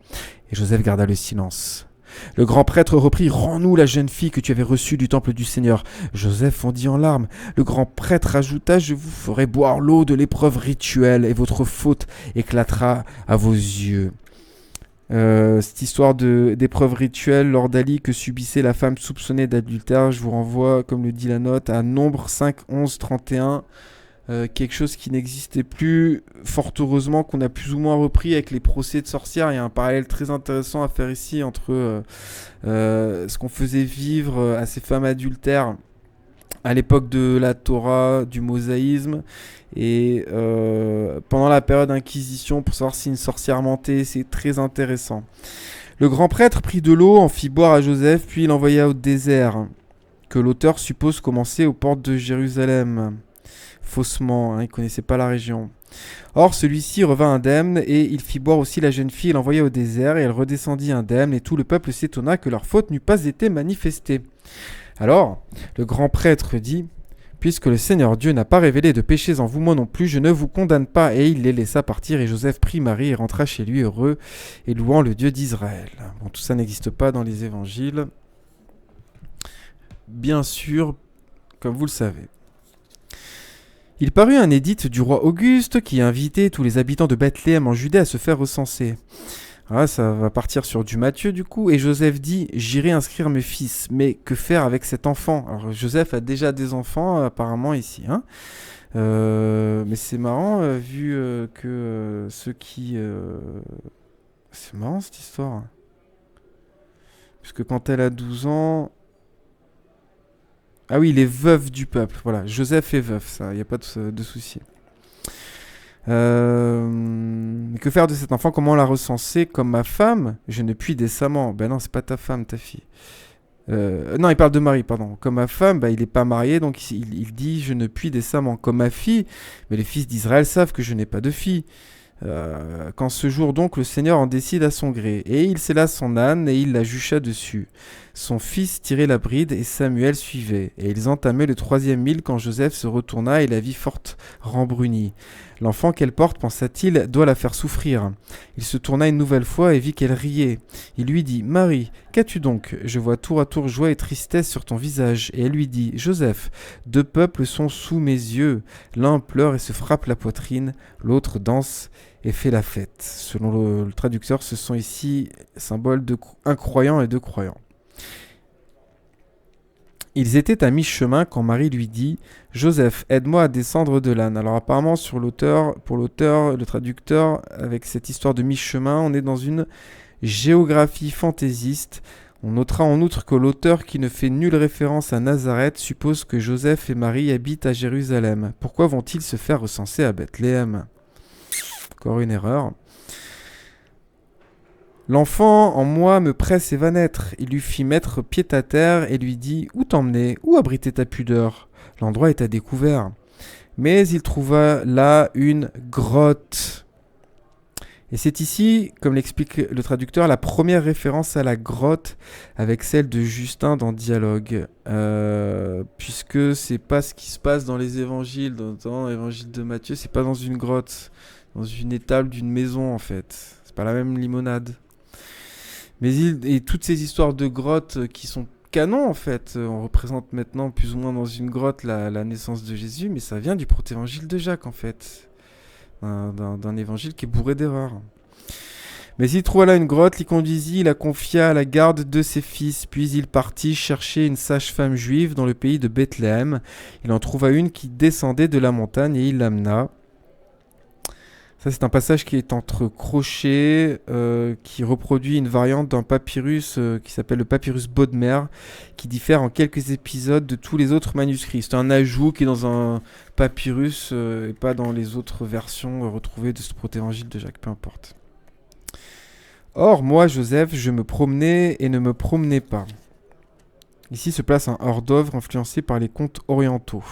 Et Joseph garda le silence. Le grand prêtre reprit, rends-nous la jeune fille que tu avais reçue du temple du Seigneur. Joseph fondit en larmes. Le grand prêtre ajouta, je vous ferai boire l'eau de l'épreuve rituelle et votre faute éclatera à vos yeux. Cette histoire d'épreuve rituelle lors d'Ali que subissait la femme soupçonnée d'adultère, je vous renvoie, comme le dit la note, à Nombre 5, 11, 31. Quelque chose qui n'existait plus, fort heureusement qu'on a plus ou moins repris avec les procès de sorcières. Il y a un parallèle très intéressant à faire ici entre ce qu'on faisait vivre à ces femmes adultères à l'époque de la Torah, du mosaïsme, et pendant la période d'Inquisition, pour savoir si une sorcière mentait. C'est très intéressant. Le grand prêtre prit de l'eau, en fit boire à Joseph, puis l'envoya au désert, que l'auteur suppose commencer aux portes de Jérusalem. Faussement, il ne connaissait pas la région. Or, celui-ci revint indemne, et il fit boire aussi la jeune fille et l'envoya au désert, et elle redescendit indemne, et tout le peuple s'étonna que leur faute n'eût pas été manifestée. Alors, le grand prêtre dit, puisque le Seigneur Dieu n'a pas révélé de péchés en vous, moi non plus, je ne vous condamne pas. Et il les laissa partir, et Joseph prit Marie et rentra chez lui heureux, et louant le Dieu d'Israël. Bon, tout ça n'existe pas dans les évangiles, bien sûr, comme vous le savez. Il parut un édit du roi Auguste qui invitait tous les habitants de Bethléem en Judée à se faire recenser. Ah, ça va partir sur du Matthieu du coup. Et Joseph dit, j'irai inscrire mes fils. Mais que faire avec cet enfant? Alors Joseph a déjà des enfants apparemment ici. Mais c'est marrant vu que ceux qui... C'est marrant cette histoire. Puisque quand elle a 12 ans... Ah oui, il est veuf du peuple. Voilà, Joseph est veuf, ça, il n'y a pas de souci. Que faire de cet enfant? Comment la recenser comme ma femme? Je ne puis décemment. Ben non, c'est pas ta femme, ta fille. Non, il parle de Marie, pardon. Comme ma femme, il n'est pas marié, donc il dit je ne puis décemment. Comme ma fille, mais les fils d'Israël savent que je n'ai pas de fille. Qu'en ce jour donc le Seigneur en décide à son gré. Et il sella son âne et il la jucha dessus. Son fils tirait la bride et Samuel suivait. Et ils entamaient le 3e mille quand Joseph se retourna et la vit forte rembrunie. L'enfant qu'elle porte, pensa-t-il, doit la faire souffrir. Il se tourna une nouvelle fois et vit qu'elle riait. Il lui dit, Marie, qu'as-tu donc? Je vois tour à tour joie et tristesse sur ton visage. Et elle lui dit, Joseph, 2 peuples sont sous mes yeux. L'un pleure et se frappe la poitrine, l'autre danse et fait la fête. Selon le traducteur, ce sont ici symboles d'un croyant et 2 croyants. Ils étaient à mi-chemin quand Marie lui dit « Joseph, aide-moi à descendre de l'âne ». Alors apparemment, pour l'auteur, le traducteur, avec cette histoire de mi-chemin, on est dans une géographie fantaisiste. On notera en outre que l'auteur, qui ne fait nulle référence à Nazareth, suppose que Joseph et Marie habitent à Jérusalem. Pourquoi vont-ils se faire recenser à Bethléem? Encore une erreur. L'enfant en moi me presse et va naître. Il lui fit mettre pied à terre et lui dit « Où t'emmener? Où abriter ta pudeur? L'endroit est à découvert. » Mais il trouva là une grotte. Et c'est ici, comme l'explique le traducteur, la première référence à la grotte avec celle de Justin dans Dialogue. Puisque c'est pas ce qui se passe dans les évangiles. Dans l'évangile de Matthieu, c'est pas dans une grotte, dans une étable d'une maison en fait. C'est pas la même limonade. Mais et toutes ces histoires de grottes qui sont canon en fait, on représente maintenant plus ou moins dans une grotte la naissance de Jésus, mais ça vient du protévangile de Jacques en fait, d'un évangile qui est bourré d'erreurs. Mais il trouva là une grotte, l'y conduisit, la confia à la garde de ses fils. Puis il partit chercher une sage-femme juive dans le pays de Bethléem. Il en trouva une qui descendait de la montagne et il l'amena. Ça, c'est un passage qui est entre crochets, qui reproduit une variante d'un papyrus qui s'appelle le papyrus Bodmer, qui diffère en quelques épisodes de tous les autres manuscrits. C'est un ajout qui est dans un papyrus et pas dans les autres versions retrouvées de ce protévangile de Jacques, peu importe. Or, moi, Joseph, je me promenais et ne me promenais pas. Ici se place un hors-d'œuvre influencé par les contes orientaux,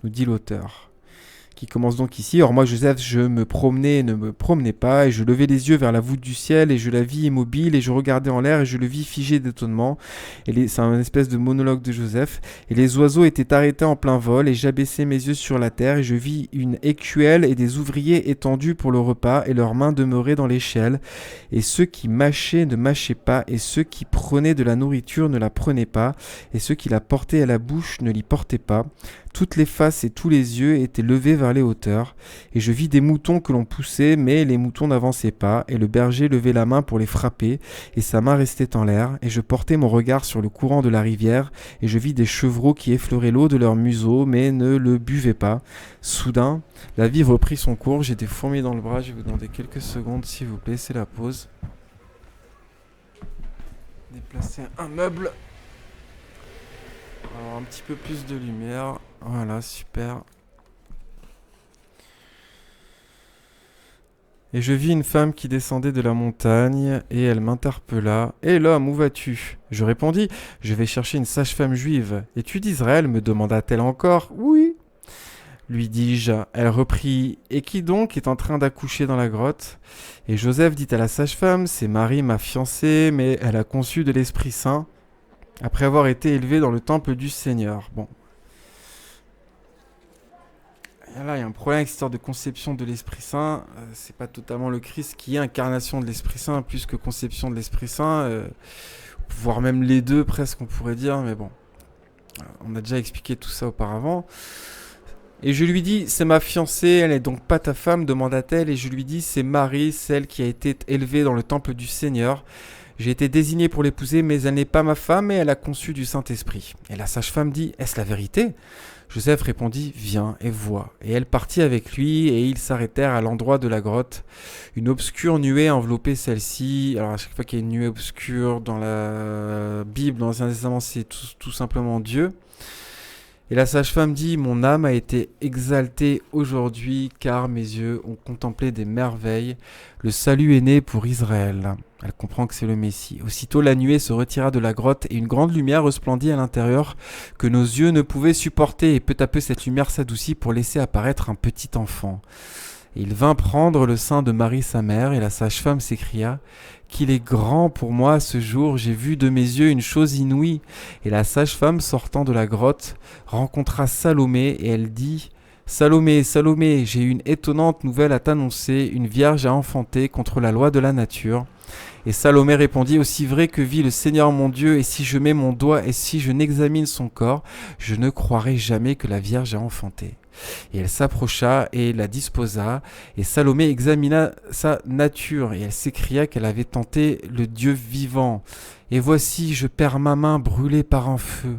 nous dit l'auteur, qui commence donc ici. Or moi, Joseph, je me promenais et ne me promenais pas, et je levais les yeux vers la voûte du ciel, et je la vis immobile, et je regardais en l'air, et je le vis figé d'étonnement. C'est un espèce de monologue de Joseph. Et les oiseaux étaient arrêtés en plein vol, et j'abaissai mes yeux sur la terre, et je vis une écuelle et des ouvriers étendus pour le repas, et leurs mains demeuraient dans l'échelle. Et ceux qui mâchaient ne mâchaient pas, et ceux qui prenaient de la nourriture ne la prenaient pas, et ceux qui la portaient à la bouche ne l'y portaient pas. Toutes les faces et tous les yeux étaient levés vers les hauteurs, et je vis des moutons que l'on poussait, mais les moutons n'avançaient pas, et le berger levait la main pour les frapper, et sa main restait en l'air, et je portais mon regard sur le courant de la rivière, et je vis des chevreaux qui effleuraient l'eau de leur museau, mais ne le buvaient pas. Soudain, la vie reprit son cours, j'ai des fourmis dans le bras, je vais vous demander quelques secondes s'il vous plaît, c'est la pause. Déplacer un meuble. Alors un petit peu plus de lumière. Voilà, super. Et je vis une femme qui descendait de la montagne, et elle m'interpella. « Hé l'homme, où vas-tu » Je répondis, « Je vais chercher une sage-femme juive. »« Es-tu d'Israël » me demanda-t-elle encore. « Oui. » lui dis-je. Elle reprit, « Et qui donc est en train d'accoucher dans la grotte ?» Et Joseph dit à la sage-femme, « C'est Marie, ma fiancée, mais elle a conçu de l'Esprit Saint, après avoir été élevée dans le temple du Seigneur. » Bon. Et là, il y a un problème avec cette histoire de conception de l'Esprit Saint. C'est pas totalement le Christ qui est incarnation de l'Esprit Saint, plus que conception de l'Esprit Saint. Voire même les deux, presque, on pourrait dire. Mais bon, on a déjà expliqué tout ça auparavant. Et je lui dis, c'est ma fiancée, elle n'est donc pas ta femme, demanda-t-elle. Et je lui dis, c'est Marie, celle qui a été élevée dans le temple du Seigneur. J'ai été désigné pour l'épouser, mais elle n'est pas ma femme et elle a conçu du Saint-Esprit. Et la sage-femme dit, est-ce la vérité ? Joseph répondit, viens et vois. Et elle partit avec lui et ils s'arrêtèrent à l'endroit de la grotte. Une obscure nuée enveloppait celle-ci. Alors à chaque fois qu'il y a une nuée obscure dans la Bible, dans l'Ancien Testament, c'est tout simplement Dieu. Et la sage-femme dit, mon âme a été exaltée aujourd'hui, car mes yeux ont contemplé des merveilles. Le salut est né pour Israël. Elle comprend que c'est le Messie. Aussitôt la nuée se retira de la grotte et une grande lumière resplendit à l'intérieur que nos yeux ne pouvaient supporter. Et peu à peu cette lumière s'adoucit pour laisser apparaître un petit enfant. Et il vint prendre le sein de Marie sa mère et la sage-femme s'écria « Qu'il est grand pour moi ce jour, j'ai vu de mes yeux une chose inouïe. » Et la sage-femme sortant de la grotte rencontra Salomé et elle dit « Salomé, Salomé, j'ai une étonnante nouvelle à t'annoncer, une vierge a enfanté contre la loi de la nature. » Et Salomé répondit, aussi vrai que vit le Seigneur mon Dieu, et si je mets mon doigt et si je n'examine son corps, je ne croirai jamais que la Vierge a enfanté. Et elle s'approcha et la disposa, et Salomé examina sa nature, et elle s'écria qu'elle avait tenté le Dieu vivant. Et voici, je perds ma main brûlée par un feu.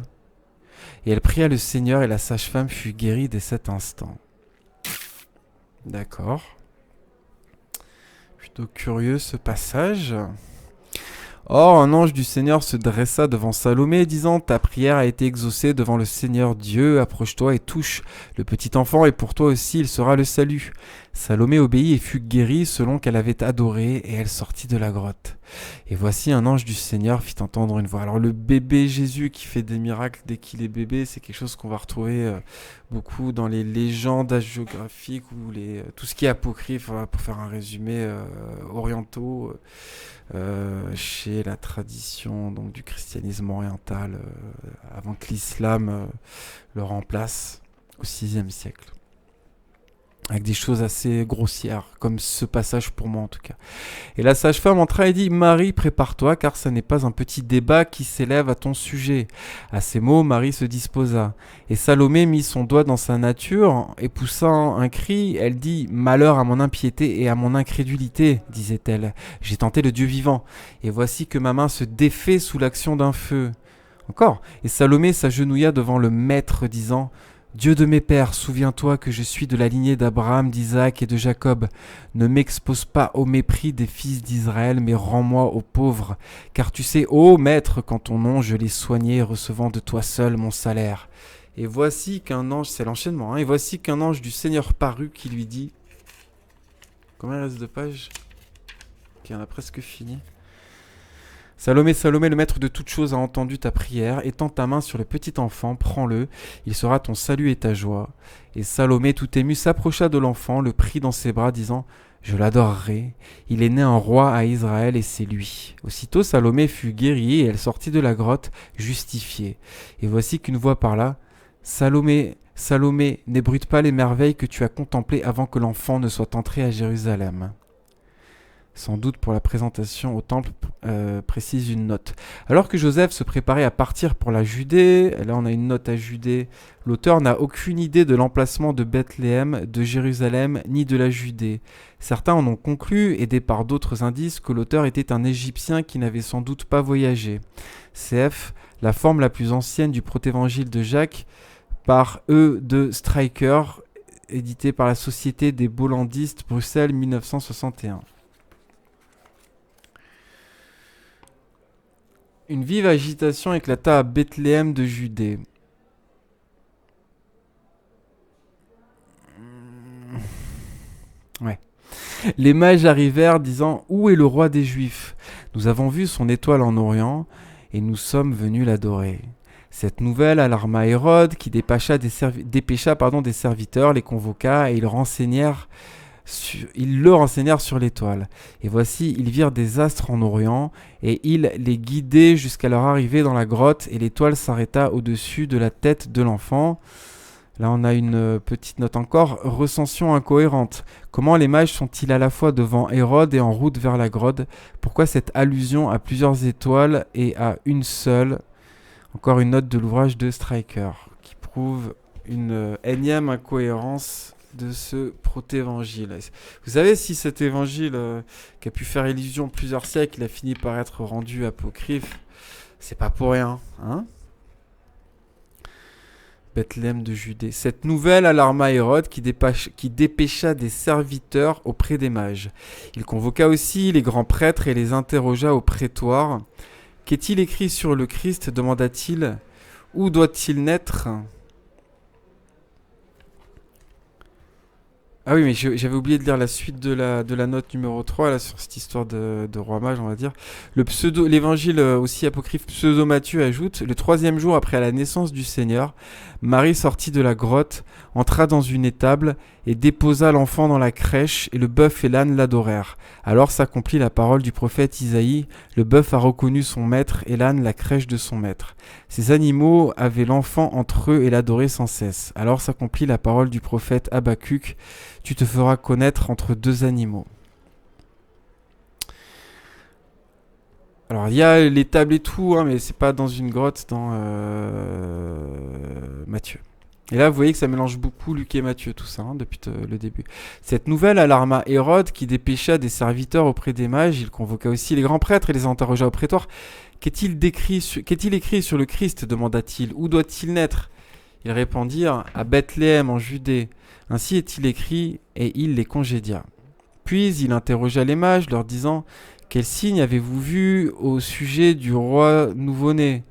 Et elle pria le Seigneur, et la sage-femme fut guérie dès cet instant. D'accord. Plutôt curieux ce passage. Or, un ange du Seigneur se dressa devant Salomé, disant « Ta prière a été exaucée devant le Seigneur Dieu, approche-toi et touche le petit enfant, et pour toi aussi il sera le salut. » Salomé obéit et fut guérie selon qu'elle avait adoré, et elle sortit de la grotte. Et voici un ange du Seigneur fit entendre une voix. Alors le bébé Jésus qui fait des miracles dès qu'il est bébé, c'est quelque chose qu'on va retrouver beaucoup dans les légendes hagiographiques ou tout ce qui est apocryphe, pour faire un résumé orientaux. Chez la tradition donc, du christianisme oriental avant que l'islam le remplace au VIe siècle. avec des choses assez grossières, comme ce passage pour moi en tout cas. Et la sage-femme entra et dit « Marie, prépare-toi, car ce n'est pas un petit débat qui s'élève à ton sujet. » À ces mots, Marie se disposa. Et Salomé mit son doigt dans sa nature, et poussant un cri, elle dit « Malheur à mon impiété et à mon incrédulité, disait-elle. J'ai tenté le Dieu vivant, et voici que ma main se défait sous l'action d'un feu. » Encore. Et Salomé s'agenouilla devant le maître, disant « Dieu de mes pères, souviens-toi que je suis de la lignée d'Abraham, d'Isaac et de Jacob. Ne m'expose pas au mépris des fils d'Israël, mais rends-moi aux pauvres. Car tu sais, ô maître, qu'en ton nom je l'ai soigné, recevant de toi seul mon salaire. Et voici qu'un ange, c'est l'enchaînement, et voici qu'un ange du Seigneur parut qui lui dit... Combien il reste de pages ? Ok, on a presque fini. Salomé, Salomé, le maître de toutes choses a entendu ta prière. Étends ta main sur le petit enfant, prends-le, il sera ton salut et ta joie. Et Salomé, tout ému, s'approcha de l'enfant, le prit dans ses bras, disant « Je l'adorerai. Il est né un roi à Israël et c'est lui. » Aussitôt Salomé fut guérie et elle sortit de la grotte, justifiée. Et voici qu'une voix parla « Salomé, Salomé, n'ébruite pas les merveilles que tu as contemplées avant que l'enfant ne soit entré à Jérusalem. » Sans doute pour la présentation au temple, précise une note. Alors que Joseph se préparait à partir pour la Judée, là on a une note à Judée, l'auteur n'a aucune idée de l'emplacement de Bethléem, de Jérusalem, ni de la Judée. Certains en ont conclu, aidés par d'autres indices, que l'auteur était un Égyptien qui n'avait sans doute pas voyagé. Cf. La forme la plus ancienne du protévangile de Jacques, par E. de Stryker, édité par la Société des Bollandistes, Bruxelles, 1961. Une vive agitation éclata à Bethléem de Judée. Ouais. Les mages arrivèrent disant « Où est le roi des Juifs ? Nous avons vu son étoile en Orient et nous sommes venus l'adorer. » Cette nouvelle alarma Hérode qui dépêcha des serviteurs, les convoqua et ils le renseignèrent sur l'étoile. Et voici, ils virent des astres en Orient, et ils les guidaient jusqu'à leur arrivée dans la grotte, et l'étoile s'arrêta au-dessus de la tête de l'enfant. Là, on a une petite note encore. Recension incohérente. Comment les mages sont-ils à la fois devant Hérode et en route vers la grotte ? Pourquoi cette allusion à plusieurs étoiles et à une seule ? Encore une note de l'ouvrage de Stryker, qui prouve une énième incohérence de ce protévangile. Vous savez si cet évangile qui a pu faire illusion plusieurs siècles a fini par être rendu apocryphe, c'est pas pour rien, hein ? Bethléem de Judée. Cette nouvelle alarma Hérode qui dépêcha des serviteurs auprès des mages. Il convoqua aussi les grands prêtres et les interrogea au prétoire. « Qu'est-il écrit sur le Christ ?» demanda-t-il. « Où doit-il naître ?» Ah oui, mais j'avais oublié de lire la suite de la note numéro 3, là, sur cette histoire de roi mage, on va dire. L'évangile aussi apocryphe pseudo-Matthieu ajoute « Le 3e jour après la naissance du Seigneur, Marie sortit de la grotte, entra dans une étable et déposa l'enfant dans la crèche, et le bœuf et l'âne l'adorèrent. Alors s'accomplit la parole du prophète Isaïe, le bœuf a reconnu son maître et l'âne la crèche de son maître. Ces animaux avaient l'enfant entre eux et l'adoraient sans cesse. Alors s'accomplit la parole du prophète Habacuc, tu te feras connaître entre deux animaux. » Alors il y a l'étable et tout, hein, mais c'est pas dans une grotte dans Matthieu. Et là, vous voyez que ça mélange beaucoup Luc et Matthieu, tout ça, hein, depuis le début. Cette nouvelle alarma Hérode qui dépêcha des serviteurs auprès des mages. Il convoqua aussi les grands prêtres et les interrogea au prétoire. Qu'est-il écrit sur le Christ ? Demanda-t-il. Où doit-il naître ? Ils répondirent à Bethléem en Judée. Ainsi est-il écrit, et il les congédia. Puis il interrogea les mages, leur disant « Quel signe avez-vous vu au sujet du roi nouveau-né »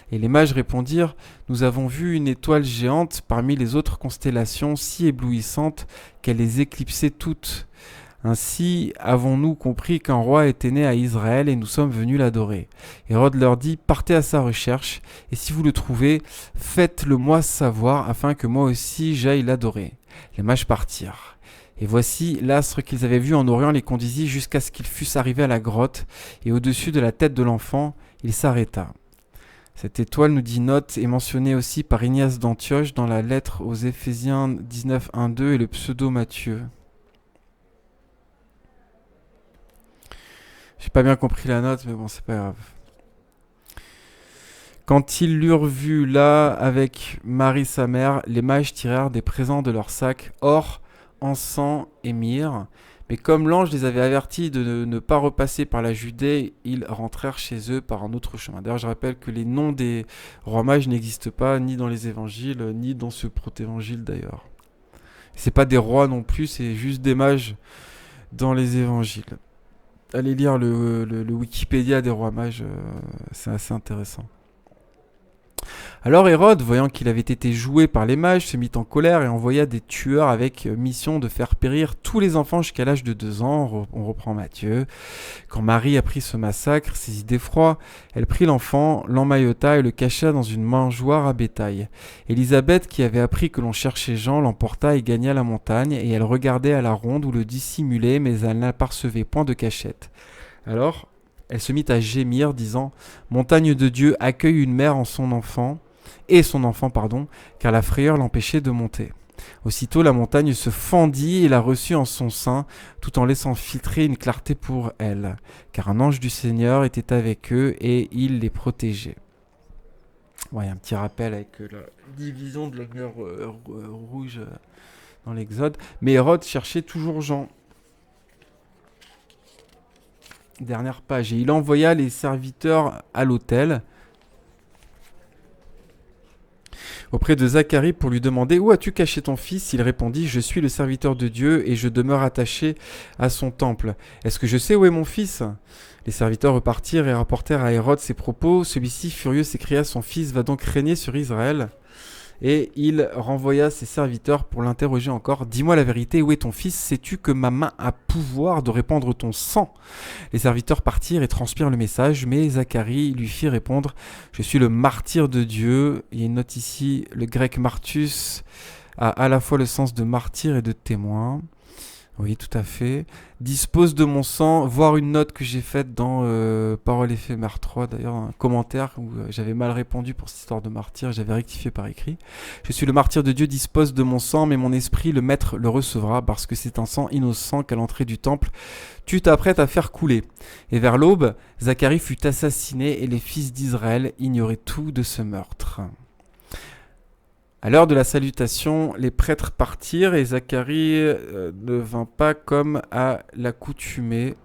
Et les mages répondirent « Nous avons vu une étoile géante parmi les autres constellations si éblouissante qu'elle les éclipsait toutes. Ainsi avons-nous compris qu'un roi était né à Israël et nous sommes venus l'adorer. » Hérode leur dit « Partez à sa recherche, et si vous le trouvez, faites-le moi savoir afin que moi aussi j'aille l'adorer. » Les mages partirent. Et voici, l'astre qu'ils avaient vu en Orient les conduisit jusqu'à ce qu'ils fussent arrivés à la grotte, et au-dessus de la tête de l'enfant, il s'arrêta. Cette étoile, nous dit Note, est mentionnée aussi par Ignace d'Antioche dans la lettre aux Éphésiens 19, 1, 2 et le pseudo Matthieu. J'ai pas bien compris la note, mais bon, c'est pas grave. Quand ils l'eurent vu là avec Marie sa mère, les mages tirèrent des présents de leur sac, or, encens et myrrhe. Mais comme l'ange les avait avertis de ne pas repasser par la Judée, ils rentrèrent chez eux par un autre chemin. D'ailleurs, je rappelle que les noms des rois mages n'existent pas ni dans les évangiles, ni dans ce protévangile d'ailleurs. C'est pas des rois non plus, c'est juste des mages dans les évangiles. Allez lire le Wikipédia des rois mages, c'est assez intéressant. Alors Hérode, voyant qu'il avait été joué par les mages, se mit en colère et envoya des tueurs avec mission de faire périr tous les enfants jusqu'à l'âge de 2 ans. On reprend Matthieu. Quand Marie apprit ce massacre, saisie d'effroi, elle prit l'enfant, l'emmaillota et le cacha dans une mangeoire à bétail. Élisabeth, qui avait appris que l'on cherchait Jean, l'emporta et gagna la montagne, et elle regardait à la ronde où le dissimulait, mais elle n'apercevait point de cachette. Alors, elle se mit à gémir, disant « Montagne de Dieu, accueille une mère et son enfant, car la frayeur l'empêchait de monter. » Aussitôt la montagne se fendit et la reçut en son sein, tout en laissant filtrer une clarté pour elle, car un ange du Seigneur était avec eux et il les protégeait. Bon, il y a un petit rappel avec la division de la mer rouge dans l'Exode, mais Hérode cherchait toujours Jean. Dernière page. Et il envoya les serviteurs à l'autel auprès de Zacharie pour lui demander « Où as-tu caché ton fils ?» Il répondit « Je suis le serviteur de Dieu et je demeure attaché à son temple. Est-ce que je sais où est mon fils ?» Les serviteurs repartirent et rapportèrent à Hérode ses propos. Celui-ci, furieux, s'écria « Son fils va donc régner sur Israël ?» Et il renvoya ses serviteurs pour l'interroger encore. « Dis-moi la vérité, où est ton fils? Sais-tu que ma main a pouvoir de répandre ton sang ?» Les serviteurs partirent et transpirent le message, mais Zacharie lui fit répondre « Je suis le martyr de Dieu. » Il y a une note ici, le grec martus a à la fois le sens de martyr et de témoin. Oui, tout à fait. Dispose de mon sang, voir une note que j'ai faite dans Parole éphémère 3, d'ailleurs, un commentaire où j'avais mal répondu pour cette histoire de martyr, j'avais rectifié par écrit. Je suis le martyr de Dieu, dispose de mon sang, mais mon esprit, le maître, le recevra, parce que c'est un sang innocent qu'à l'entrée du temple, tu t'apprêtes à faire couler. Et vers l'aube, Zacharie fut assassiné et les fils d'Israël ignoraient tout de ce meurtre. À l'heure de la salutation, les prêtres partirent et Zacharie ne vint pas comme à l'accoutumée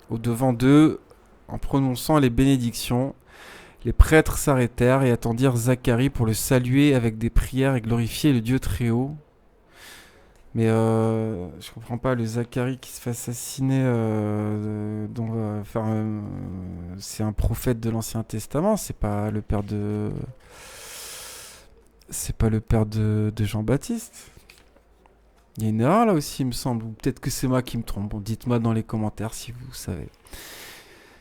au-devant d'eux en prononçant les bénédictions. Les prêtres s'arrêtèrent et attendirent Zacharie pour le saluer avec des prières et glorifier le Dieu très haut. Mais je comprends pas, le Zacharie qui se fait assassiner, c'est un prophète de l'Ancien Testament, c'est pas le père de... C'est pas le père de Jean-Baptiste. Il y a une erreur là aussi, il me semble. Ou peut-être que c'est moi qui me trompe. Bon, dites-moi dans les commentaires si vous savez.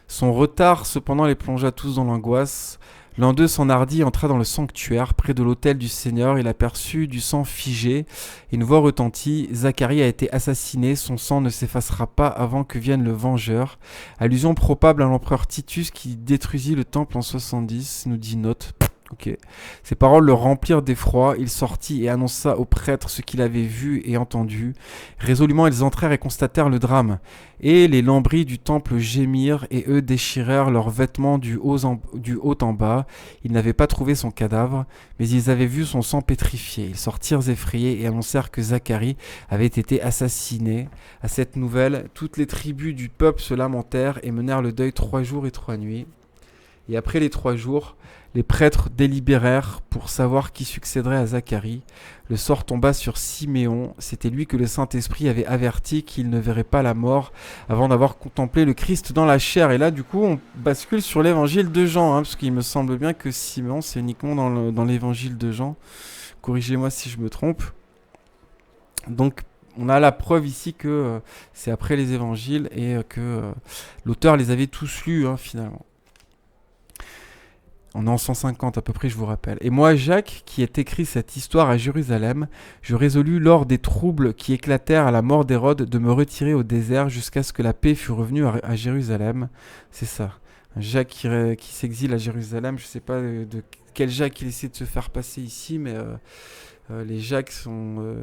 Son retard, cependant, les plongea tous dans l'angoisse. L'un d'eux s'enhardit et entra dans le sanctuaire, près de l'autel du Seigneur. Il aperçut du sang figé. Une voix retentit. Zacharie a été assassiné. Son sang ne s'effacera pas avant que vienne le vengeur. Allusion probable à l'empereur Titus qui détruisit le temple en 70, nous dit Note. Ok. Ces paroles le remplirent d'effroi. Il sortit et annonça aux prêtres ce qu'il avait vu et entendu. Résolument, ils entrèrent et constatèrent le drame. Et les lambris du temple gémirent, et eux déchirèrent leurs vêtements du haut en bas. Ils n'avaient pas trouvé son cadavre, mais ils avaient vu son sang pétrifié. Ils sortirent effrayés et annoncèrent que Zacharie avait été assassiné. À cette nouvelle, toutes les tribus du peuple se lamentèrent et menèrent le deuil 3 jours et 3 nuits. Et après les 3 jours, les prêtres délibérèrent pour savoir qui succéderait à Zacharie. Le sort tomba sur Siméon. C'était lui que le Saint-Esprit avait averti qu'il ne verrait pas la mort avant d'avoir contemplé le Christ dans la chair. Et là, du coup, on bascule sur l'évangile de Jean, parce qu'il me semble bien que Siméon, c'est uniquement dans l'évangile de Jean. Corrigez-moi si je me trompe. Donc, on a la preuve ici que c'est après les évangiles et que l'auteur les avait tous lus, finalement. On est en 150 à peu près, je vous rappelle. Et moi, Jacques, qui ai écrit cette histoire à Jérusalem, je résolus lors des troubles qui éclatèrent à la mort d'Hérode de me retirer au désert jusqu'à ce que la paix fût revenue à Jérusalem. C'est ça. un Jacques qui s'exile à Jérusalem. Je sais pas de quel Jacques il essaie de se faire passer ici, mais les Jacques sont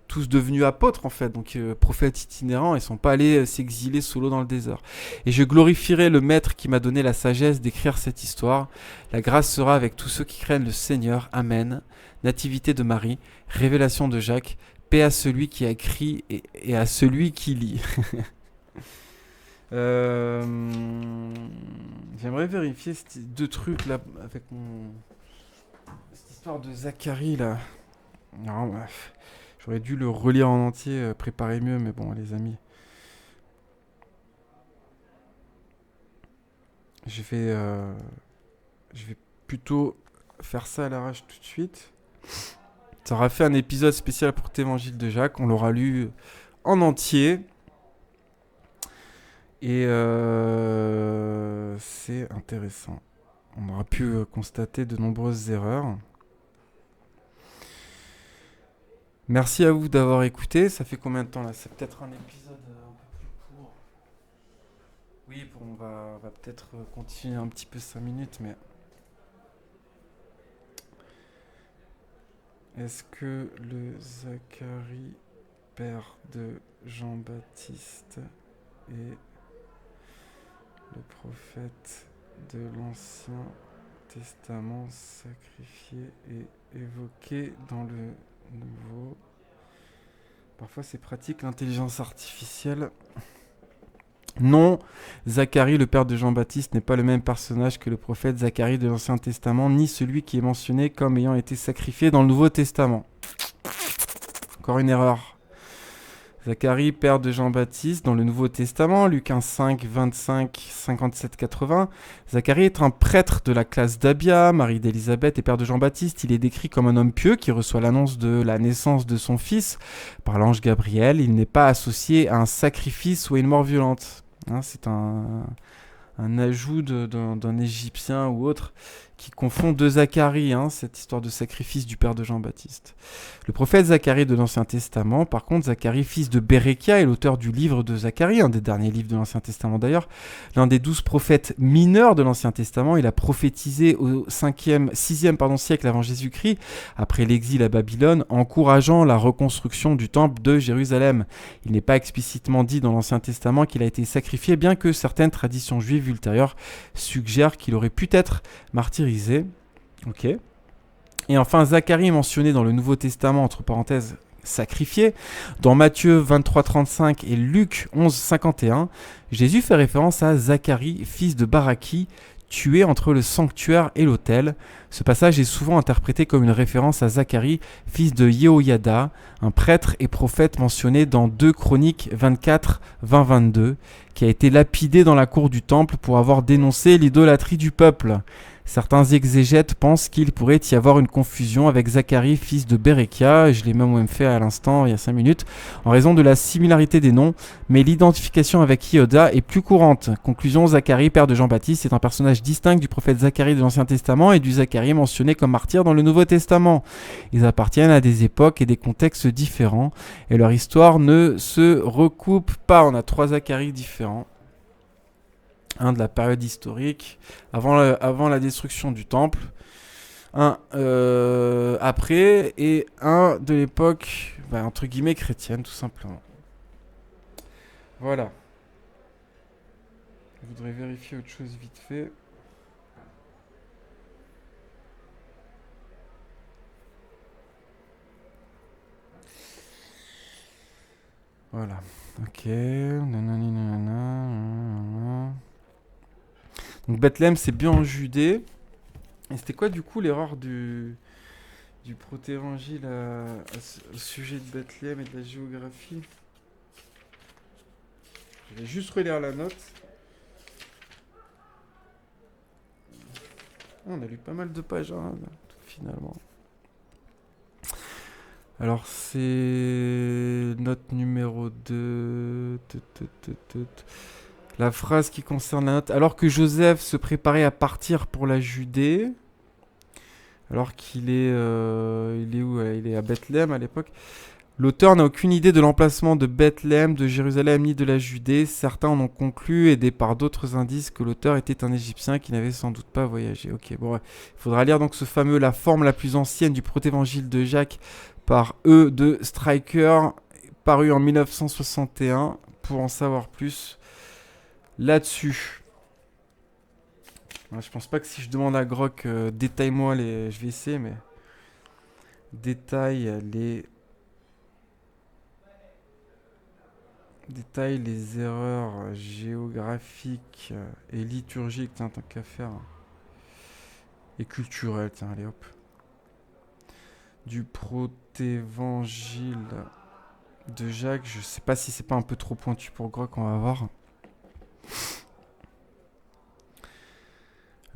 tous devenus apôtres en fait, donc prophètes itinérants, ils sont pas allés s'exiler solo dans le désert. Et je glorifierai le Maître qui m'a donné la sagesse d'écrire cette histoire. La grâce sera avec tous ceux qui craignent le Seigneur. Amen. Nativité de Marie, révélation de Jacques, paix à celui qui a écrit et à celui qui lit. J'aimerais vérifier ces deux trucs là avec cette histoire de Zacharie là. Non, bref. J'aurais dû le relire en entier, préparer mieux, mais bon, les amis. Je vais plutôt faire ça à l'arrache tout de suite. Ça aura fait un épisode spécial pour Évangile de Jacques. On l'aura lu en entier. Et c'est intéressant. On aura pu constater de nombreuses erreurs. Merci à vous d'avoir écouté. Ça fait combien de temps là? C'est peut-être un épisode un peu plus court. Oui, on va peut-être continuer un petit peu 5 minutes, mais... Est-ce que le Zacharie, père de Jean-Baptiste, est le prophète de l'Ancien Testament sacrifié et évoqué dans le Nouveau? Parfois c'est pratique l'intelligence artificielle. Non, Zacharie, le père de Jean-Baptiste, n'est pas le même personnage que le prophète Zacharie de l'Ancien Testament, ni celui qui est mentionné comme ayant été sacrifié dans le Nouveau Testament. Encore une erreur. Zacharie, père de Jean-Baptiste, dans le Nouveau Testament, Luc 1, 5, 25, 57, 80. Zacharie est un prêtre de la classe d'Abia, mari d'Élisabeth et père de Jean-Baptiste. Il est décrit comme un homme pieux qui reçoit l'annonce de la naissance de son fils par l'ange Gabriel. Il n'est pas associé à un sacrifice ou à une mort violente. C'est un ajout d'un Égyptien ou autre qui confond deux Zacharie, cette histoire de sacrifice du père de Jean-Baptiste. Le prophète Zacharie de l'Ancien Testament, par contre, Zacharie, fils de Béréchia, est l'auteur du livre de Zacharie, un des derniers livres de l'Ancien Testament d'ailleurs, l'un des 12 prophètes mineurs de l'Ancien Testament. Il a prophétisé au 6e siècle avant Jésus-Christ, après l'exil à Babylone, encourageant la reconstruction du temple de Jérusalem. Il n'est pas explicitement dit dans l'Ancien Testament qu'il a été sacrifié, bien que certaines traditions juives ultérieures suggèrent qu'il aurait pu être martyrisé. Ok. Et enfin, Zacharie est mentionné dans le Nouveau Testament, entre parenthèses, sacrifié. Dans Matthieu 23, 35 et Luc 11, 51, Jésus fait référence à Zacharie, fils de Baraki, tué entre le sanctuaire et l'autel. Ce passage est souvent interprété comme une référence à Zacharie, fils de Yehoyada, un prêtre et prophète mentionné dans 2 Chroniques 24, 20, 22, qui a été lapidé dans la cour du temple pour avoir dénoncé l'idolâtrie du peuple. Certains exégètes pensent qu'il pourrait y avoir une confusion avec Zacharie, fils de Béréchia, je l'ai même fait à l'instant, il y a 5 minutes, en raison de la similarité des noms, mais l'identification avec Yehoda est plus courante. Conclusion, Zacharie, père de Jean-Baptiste, est un personnage distinct du prophète Zacharie de l'Ancien Testament et du Zacharie mentionné comme martyr dans le Nouveau Testament. Ils appartiennent à des époques et des contextes différents, et leur histoire ne se recoupe pas. On a 3 Zacharie différents. Un de la période historique, avant la destruction du temple, un après, et un de l'époque, entre guillemets, chrétienne, tout simplement. Voilà. Je voudrais vérifier autre chose vite fait. Voilà. Ok. Donc Bethléem, c'est bien en Judée. Et c'était quoi du coup l'erreur du protévangile au sujet de Bethléem et de la géographie? Je vais juste relire la note. On a lu pas mal de pages finalement. Alors c'est note numéro 2. La phrase qui concerne la note. Alors que Joseph se préparait à partir pour la Judée, alors qu'il est, il est où? Il est à Bethléem à l'époque. L'auteur n'a aucune idée de l'emplacement de Bethléem, de Jérusalem ni de la Judée. Certains en ont conclu, aidés par d'autres indices, que l'auteur était un Égyptien qui n'avait sans doute pas voyagé. Ok, bon, ouais. Il faudra lire donc ce fameux La forme la plus ancienne du protévangile de Jacques par E. de Stryker, paru en 1961, pour en savoir plus là-dessus. Ouais, je pense pas que si je demande à Grok, détaille-moi les... Je vais essayer, mais... Détaille les erreurs géographiques et liturgiques, tiens, tant qu'à faire. Et culturelles, tiens, allez hop. Du protévangile de Jacques, je sais pas si c'est pas un peu trop pointu pour Grok, on va voir.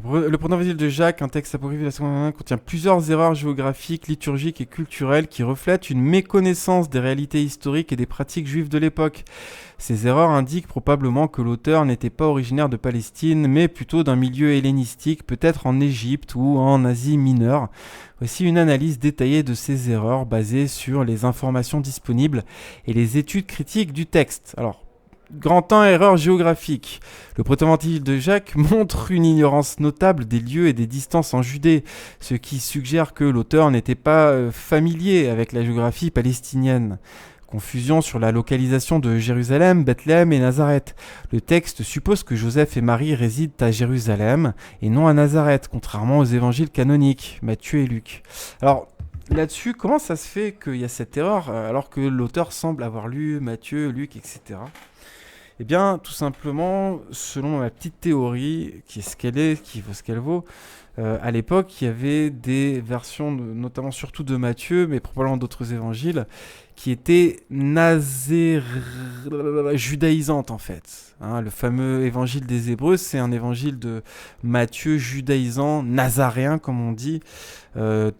Le protévangile de Jacques, un texte apocryphe de la seconde année, contient plusieurs erreurs géographiques, liturgiques et culturelles qui reflètent une méconnaissance des réalités historiques et des pratiques juives de l'époque. Ces erreurs indiquent probablement que l'auteur n'était pas originaire de Palestine, mais plutôt d'un milieu hellénistique, peut-être en Égypte ou en Asie mineure. Voici une analyse détaillée de ces erreurs basée sur les informations disponibles et les études critiques du texte. Alors, grand 1, erreur géographique. Le protévangile de Jacques montre une ignorance notable des lieux et des distances en Judée, ce qui suggère que l'auteur n'était pas familier avec la géographie palestinienne. Confusion sur la localisation de Jérusalem, Bethléem et Nazareth. Le texte suppose que Joseph et Marie résident à Jérusalem et non à Nazareth, contrairement aux évangiles canoniques, Matthieu et Luc. Alors, là-dessus, comment ça se fait qu'il y a cette erreur alors que l'auteur semble avoir lu Matthieu, Luc, etc. Eh bien, tout simplement, selon ma petite théorie, qui est ce qu'elle est, qui vaut ce qu'elle vaut, à l'époque, il y avait des versions, notamment surtout de Matthieu, mais probablement d'autres évangiles, qui étaient judaïsantes en fait. Hein, le fameux évangile des Hébreux, c'est un évangile de Matthieu judaïsant, nazaréen comme on dit,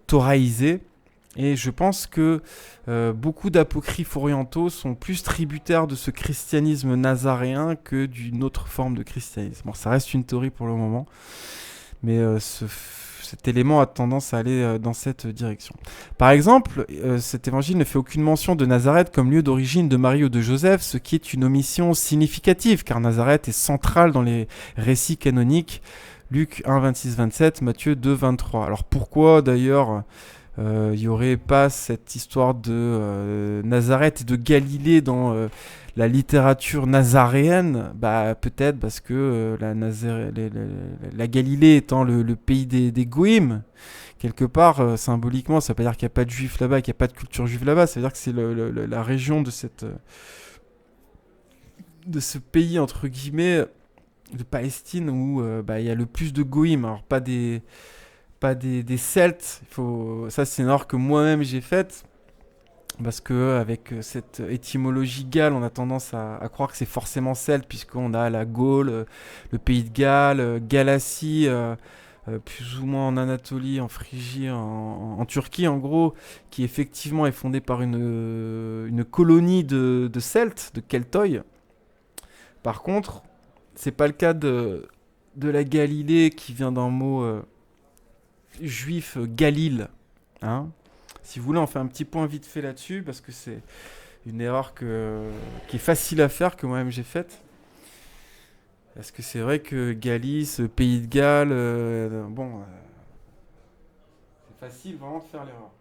thoraïsé. Et je pense que beaucoup d'apocryphes orientaux sont plus tributaires de ce christianisme nazaréen que d'une autre forme de christianisme. Bon, ça reste une théorie pour le moment, mais cet élément a tendance à aller dans cette direction. Par exemple, cet évangile ne fait aucune mention de Nazareth comme lieu d'origine de Marie ou de Joseph, ce qui est une omission significative, car Nazareth est centrale dans les récits canoniques, Luc 1, 26, 27, Matthieu 2, 23. Alors pourquoi d'ailleurs il n'y aurait pas cette histoire de Nazareth et de Galilée dans la littérature nazaréenne? Bah, peut-être parce que la Galilée étant le pays des Goïms, quelque part, symboliquement, ça ne veut pas dire qu'il n'y a pas de juifs là-bas, qu'il n'y a pas de culture juive là-bas, ça veut dire que c'est la région de ce pays, entre guillemets, de Palestine, où il y a le plus de Goïms. Alors, pas des Celtes, ça c'est une erreur que moi-même j'ai faite, parce que avec cette étymologie Galles, on a tendance à croire que c'est forcément celte, puisqu'on a la Gaule, le pays de Galles, Galatie, plus ou moins en Anatolie, en Phrygie, en Turquie en gros, qui effectivement est fondée par une colonie de Celtes, de Keltoi. Par contre, c'est pas le cas de la Galilée, qui vient d'un mot juif, Galil. Hein. Si vous voulez, on fait un petit point vite fait là-dessus, parce que c'est une erreur qui est facile à faire, que moi-même j'ai faite. Parce que c'est vrai que Galice, pays de Galles, c'est facile vraiment de faire l'erreur.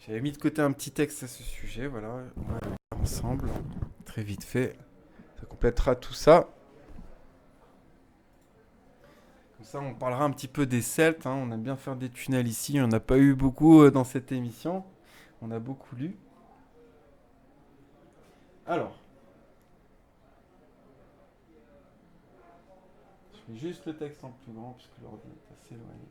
J'avais mis de côté un petit texte à ce sujet, voilà, on va le faire ensemble, très vite fait. Ça complétera tout ça. Comme ça, on parlera un petit peu des Celtes. Hein. On aime bien faire des tunnels ici. On n'a pas eu beaucoup dans cette émission. On a beaucoup lu. Alors. Je mets juste le texte en plus grand, puisque l'ordi est assez éloigné.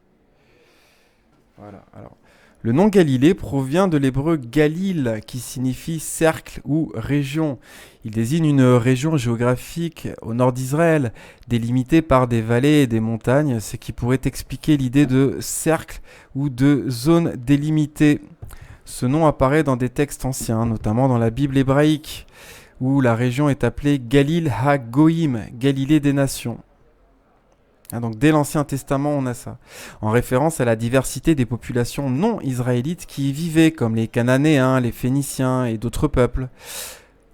Voilà, alors. Le nom Galilée provient de l'hébreu Galil, qui signifie cercle ou région. Il désigne une région géographique au nord d'Israël, délimitée par des vallées et des montagnes, ce qui pourrait expliquer l'idée de cercle ou de zone délimitée. Ce nom apparaît dans des textes anciens, notamment dans la Bible hébraïque, où la région est appelée Galil ha-Goïm, Galilée des nations. Donc dès l'Ancien Testament, on a ça, en référence à la diversité des populations non israélites qui y vivaient, comme les Cananéens, les Phéniciens et d'autres peuples.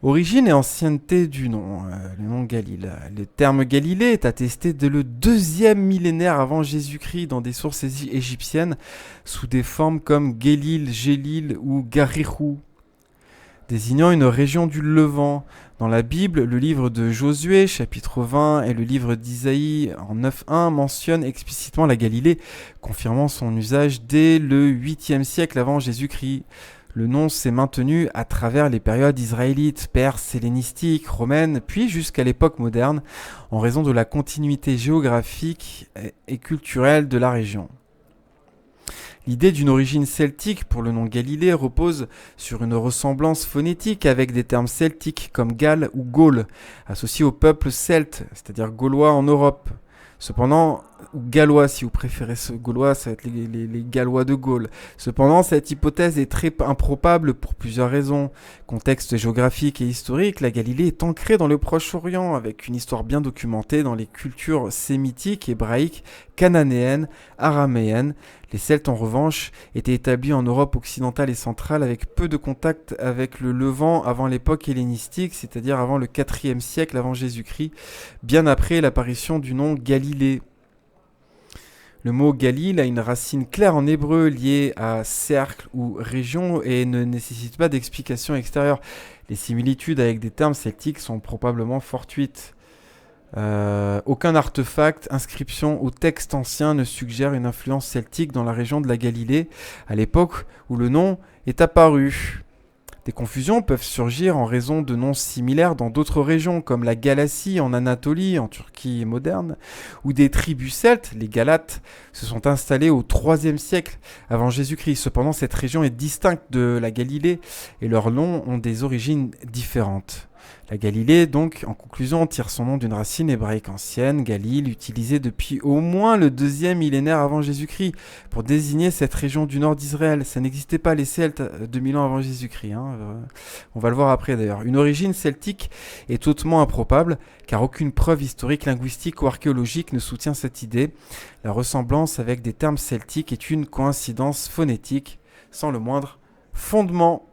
Origine et ancienneté du nom, le nom Galil. Le terme Galilée est attesté dès le 2e millénaire avant Jésus-Christ dans des sources égyptiennes sous des formes comme Gélil, Gélil ou Garihou, désignant une région du Levant. Dans la Bible, le livre de Josué, chapitre 20, et le livre d'Isaïe, en 9.1, mentionnent explicitement la Galilée, confirmant son usage dès le 8e siècle avant Jésus-Christ. Le nom s'est maintenu à travers les périodes israélites, perses, hellénistiques, romaines, puis jusqu'à l'époque moderne, en raison de la continuité géographique et culturelle de la région. L'idée d'une origine celtique pour le nom Galilée repose sur une ressemblance phonétique avec des termes celtiques comme Galles ou Gaule, associés au peuple celte, c'est-à-dire gaulois en Europe. Cependant, ou gallois si vous préférez ce gaulois, ça va être les Gallois de Gaule. Cependant, cette hypothèse est très improbable pour plusieurs raisons. Contexte géographique et historique, la Galilée est ancrée dans le Proche-Orient, avec une histoire bien documentée dans les cultures sémitiques, hébraïques, cananéennes, araméennes. Les Celtes, en revanche, étaient établis en Europe occidentale et centrale avec peu de contact avec le Levant avant l'époque hellénistique, c'est-à-dire avant le 4e siècle avant Jésus-Christ, bien après l'apparition du nom Galilée. Le mot Galil a une racine claire en hébreu liée à cercle ou région et ne nécessite pas d'explication extérieure. Les similitudes avec des termes celtiques sont probablement fortuites. Aucun artefact, inscription ou texte ancien ne suggère une influence celtique dans la région de la Galilée à l'époque où le nom est apparu. Des confusions peuvent surgir en raison de noms similaires dans d'autres régions, comme la Galatie en Anatolie, en Turquie moderne, où des tribus celtes, les Galates, se sont installées au IIIe siècle avant Jésus-Christ. Cependant, cette région est distincte de la Galilée et leurs noms ont des origines différentes. La Galilée, donc, en conclusion, tire son nom d'une racine hébraïque ancienne, Galil, utilisée depuis au moins le 2e millénaire avant Jésus-Christ pour désigner cette région du nord d'Israël. Ça n'existait pas les Celtes 2000 ans avant Jésus-Christ. On va le voir après d'ailleurs. Une origine celtique est hautement improbable car aucune preuve historique, linguistique ou archéologique ne soutient cette idée. La ressemblance avec des termes celtiques est une coïncidence phonétique sans le moindre fondement.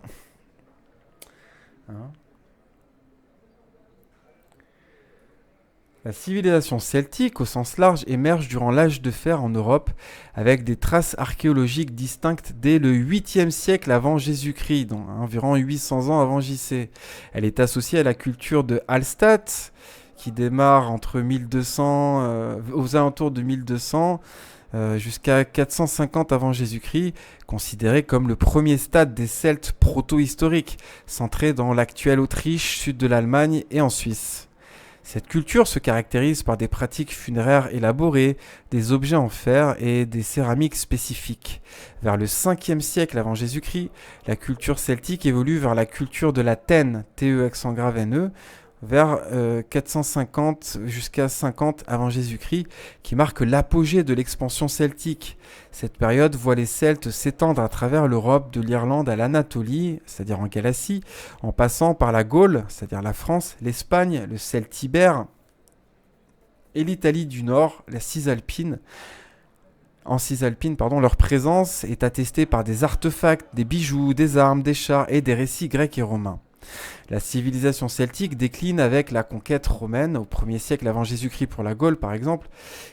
La civilisation celtique, au sens large, émerge durant l'âge de fer en Europe, avec des traces archéologiques distinctes dès le 8e siècle avant Jésus-Christ, donc environ 800 ans avant JC. Elle est associée à la culture de Hallstatt, qui démarre entre 1200, aux alentours de 1200, jusqu'à 450 avant Jésus-Christ, considéré comme le premier stade des Celtes proto-historiques, centré dans l'actuelle Autriche, sud de l'Allemagne et en Suisse. Cette culture se caractérise par des pratiques funéraires élaborées, des objets en fer et des céramiques spécifiques. Vers le 5e siècle avant Jésus-Christ, la culture celtique évolue vers la culture de la Tène, T-E-N-E, vers 450 jusqu'à 50 avant Jésus-Christ, qui marque l'apogée de l'expansion celtique. Cette période voit les Celtes s'étendre à travers l'Europe, de l'Irlande à l'Anatolie, c'est-à-dire en Galatie, en passant par la Gaule, c'est-à-dire la France, l'Espagne, le Celtibère et l'Italie du Nord, la Cisalpine. En Cisalpine, leur présence est attestée par des artefacts, des bijoux, des armes, des chars et des récits grecs et romains. La civilisation celtique décline avec la conquête romaine au 1er siècle avant Jésus-Christ pour la Gaule par exemple,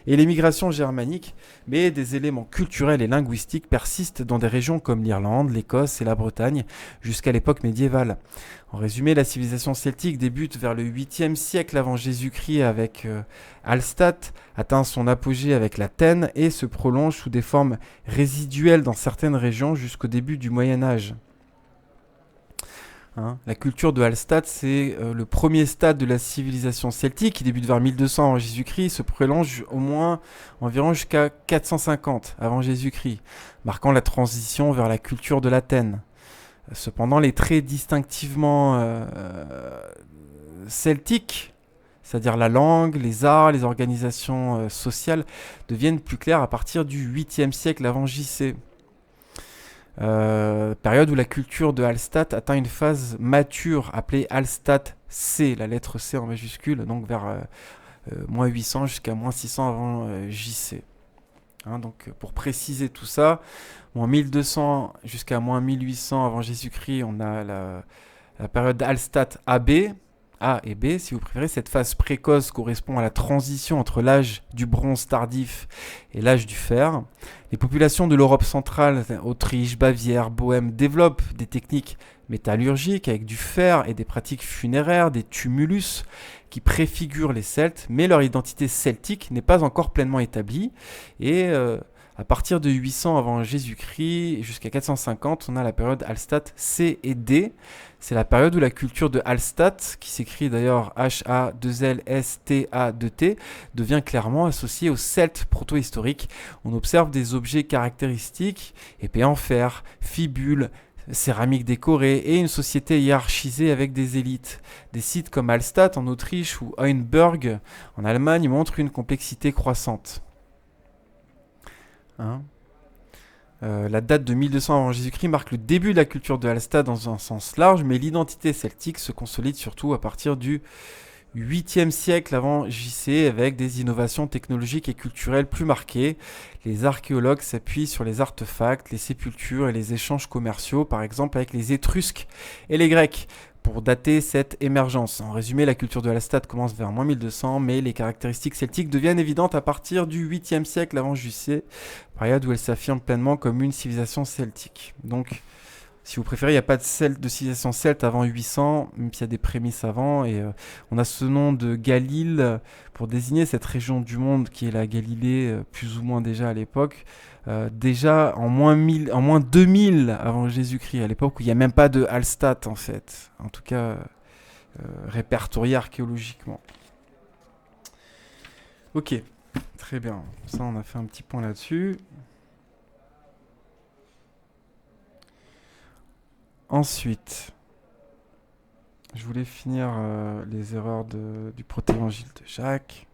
et l'émigration germanique, mais des éléments culturels et linguistiques persistent dans des régions comme l'Irlande, l'Écosse et la Bretagne jusqu'à l'époque médiévale. En résumé, la civilisation celtique débute vers le 8e siècle avant Jésus-Christ avec Hallstatt, atteint son apogée avec la Tène et se prolonge sous des formes résiduelles dans certaines régions jusqu'au début du Moyen-Âge. La culture de Hallstatt, c'est le premier stade de la civilisation celtique qui débute vers 1200 avant Jésus-Christ, se prolonge au moins environ jusqu'à 450 avant Jésus-Christ, marquant la transition vers la culture de l'Athènes. Cependant, les traits distinctivement celtiques, c'est-à-dire la langue, les arts, les organisations sociales, deviennent plus clairs à partir du 8e siècle avant JC. Période où la culture de Hallstatt atteint une phase mature appelée Hallstatt C, la lettre C en majuscule, donc vers moins 800 jusqu'à moins 600 avant JC. Hein, donc pour préciser tout ça, moins 1200 jusqu'à moins 1800 avant Jésus-Christ, on a la période Hallstatt AB, A et B si vous préférez. Cette phase précoce correspond à la transition entre l'âge du bronze tardif et l'âge du fer. Les populations de l'Europe centrale, Autriche, Bavière, Bohême, développent des techniques métallurgiques avec du fer et des pratiques funéraires, des tumulus qui préfigurent les Celtes, mais leur identité celtique n'est pas encore pleinement établie. Et à partir de 800 avant Jésus-Christ jusqu'à 450, on a la période Hallstatt C et D. C'est la période où la culture de Hallstatt, qui s'écrit d'ailleurs H-A-2-L-S-T-A-2-T, devient clairement associée aux Celtes proto-historiques. On observe des objets caractéristiques, épées en fer, fibules, céramique décorée et une société hiérarchisée avec des élites. Des sites comme Hallstatt en Autriche ou Heuenberg en Allemagne montrent une complexité croissante. Hein, la date de 1200 avant Jésus-Christ marque le début de la culture de Hallstatt dans un sens large, mais l'identité celtique se consolide surtout à partir du 8e siècle avant JC avec des innovations technologiques et culturelles plus marquées. Les archéologues s'appuient sur les artefacts, les sépultures et les échanges commerciaux, par exemple avec les Étrusques et les Grecs, pour dater cette émergence. En résumé, la culture de Hallstatt commence vers moins 1200, mais les caractéristiques celtiques deviennent évidentes à partir du 8e siècle avant JC, période où elle s'affirme pleinement comme une civilisation celtique. Donc, si vous préférez, il n'y a pas de civilisation celte avant 800, même s'il y a des prémices avant. Et on a ce nom de Galil pour désigner cette région du monde qui est la Galilée, plus ou moins déjà à l'époque. Déjà en moins 2000 avant Jésus-Christ, à l'époque où il n'y a même pas de Hallstatt en fait. En tout cas, répertorié archéologiquement. Ok, très bien. Ça, on a fait un petit point là-dessus. Ensuite, je voulais finir les erreurs du protévangile de Jacques.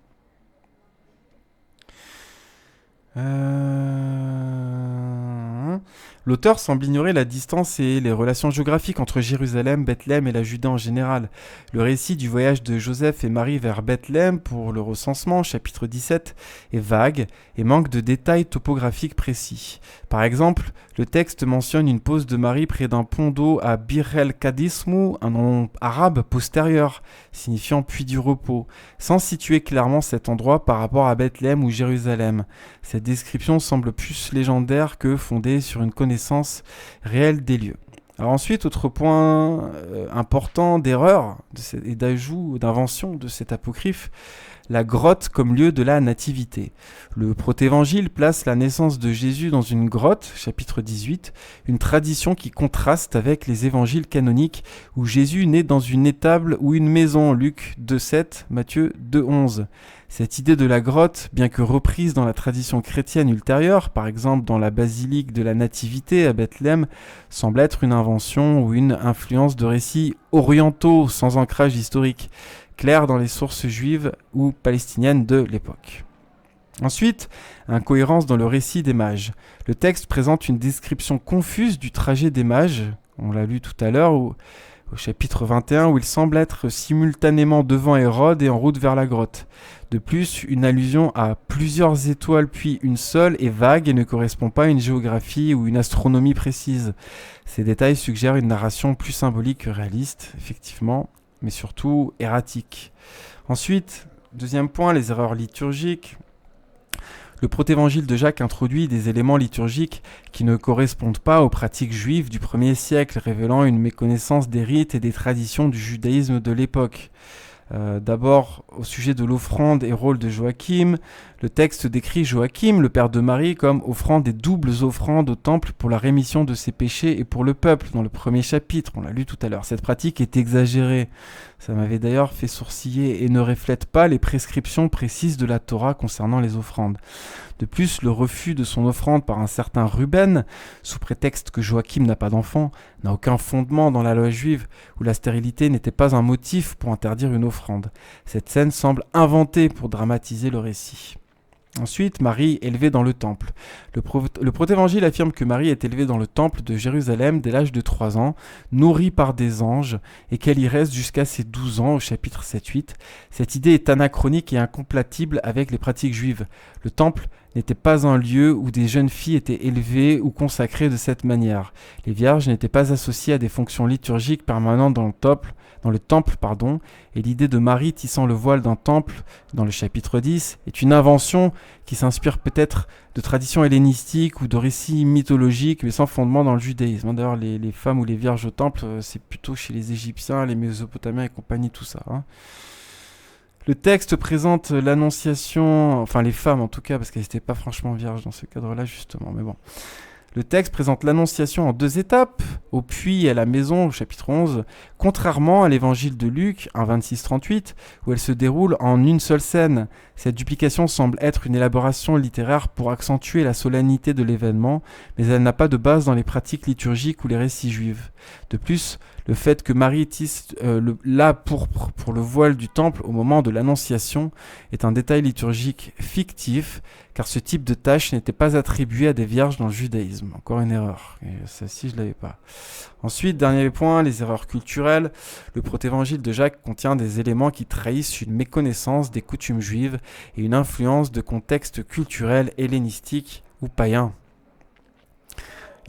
L'auteur semble ignorer la distance et les relations géographiques entre Jérusalem, Bethléem et la Judée en général. Le récit du voyage de Joseph et Marie vers Bethléem pour le recensement, chapitre 17, est vague et manque de détails topographiques précis. Par exemple, le texte mentionne une pause de Marie près d'un pont d'eau à Bir el-Kadismou, un nom arabe postérieur, signifiant puits du repos, sans situer clairement cet endroit par rapport à Bethléem ou Jérusalem. Cette description semble plus légendaire que fondée sur une connaissance réelle des lieux. Alors ensuite, autre point important d'erreur et d'ajout, d'invention de cet apocryphe, la grotte comme lieu de la nativité. Le protévangile place la naissance de Jésus dans une grotte, chapitre 18, une tradition qui contraste avec les évangiles canoniques où Jésus naît dans une étable ou une maison, Luc 2,7, Matthieu 2,11. Cette idée de la grotte, bien que reprise dans la tradition chrétienne ultérieure, par exemple dans la basilique de la Nativité à Bethléem, semble être une invention ou une influence de récits orientaux sans ancrage historique, clair dans les sources juives ou palestiniennes de l'époque. Ensuite, incohérence dans le récit des mages. Le texte présente une description confuse du trajet des mages, on l'a lu tout à l'heure, au chapitre 21, où ils semblent être simultanément devant Hérode et en route vers la grotte. De plus, une allusion à plusieurs étoiles puis une seule est vague et ne correspond pas à une géographie ou une astronomie précise. Ces détails suggèrent une narration plus symbolique que réaliste, effectivement, mais surtout erratique. Ensuite, deuxième point, les erreurs liturgiques. Le protévangile de Jacques introduit des éléments liturgiques qui ne correspondent pas aux pratiques juives du 1er siècle, révélant une méconnaissance des rites et des traditions du judaïsme de l'époque. D'abord, au sujet de l'offrande et rôle de Joachim, le texte décrit Joachim, le père de Marie, comme offrant des doubles offrandes au temple pour la rémission de ses péchés et pour le peuple, dans le premier chapitre, on l'a lu tout à l'heure. Cette pratique est exagérée. Ça m'avait d'ailleurs fait sourciller et ne reflète pas les prescriptions précises de la Torah concernant les offrandes. De plus, le refus de son offrande par un certain Ruben, sous prétexte que Joachim n'a pas d'enfant, n'a aucun fondement dans la loi juive, où la stérilité n'était pas un motif pour interdire une offrande. Cette scène semble inventée pour dramatiser le récit. Ensuite, Marie élevée dans le temple. Le protévangile affirme que Marie est élevée dans le temple de Jérusalem dès l'âge de 3 ans, nourrie par des anges, et qu'elle y reste jusqu'à ses 12 ans au chapitre 7-8. Cette idée est anachronique et incompatible avec les pratiques juives. Le temple n'était pas un lieu où des jeunes filles étaient élevées ou consacrées de cette manière. Les vierges n'étaient pas associées à des fonctions liturgiques permanentes dans le temple, et l'idée de Marie tissant le voile d'un temple dans le chapitre 10 est une invention qui s'inspire peut-être de traditions hellénistiques ou de récits mythologiques, mais sans fondement dans le judaïsme. D'ailleurs, les femmes ou les vierges au temple, c'est plutôt chez les Égyptiens, les Mésopotamiens et compagnie, tout ça. Le texte présente l'annonciation, enfin les femmes en tout cas, parce qu'elles n'étaient pas franchement vierges dans ce cadre-là justement, mais bon. Le texte présente l'annonciation en 2 étapes, au puits et à la maison, au chapitre 11, contrairement à l'évangile de Luc, 1,26-38, où elle se déroule en une seule scène. Cette duplication semble être une élaboration littéraire pour accentuer la solennité de l'événement, mais elle n'a pas de base dans les pratiques liturgiques ou les récits juifs. De plus, le fait que Marie tisse la pourpre pour le voile du temple au moment de l'annonciation est un détail liturgique fictif, car ce type de tâche n'était pas attribué à des vierges dans le judaïsme. Encore une erreur. Et celle-ci, je ne l'avais pas. Ensuite, dernier point, les erreurs culturelles. Le protévangile de Jacques contient des éléments qui trahissent une méconnaissance des coutumes juives et une influence de contextes culturels hellénistiques ou païens.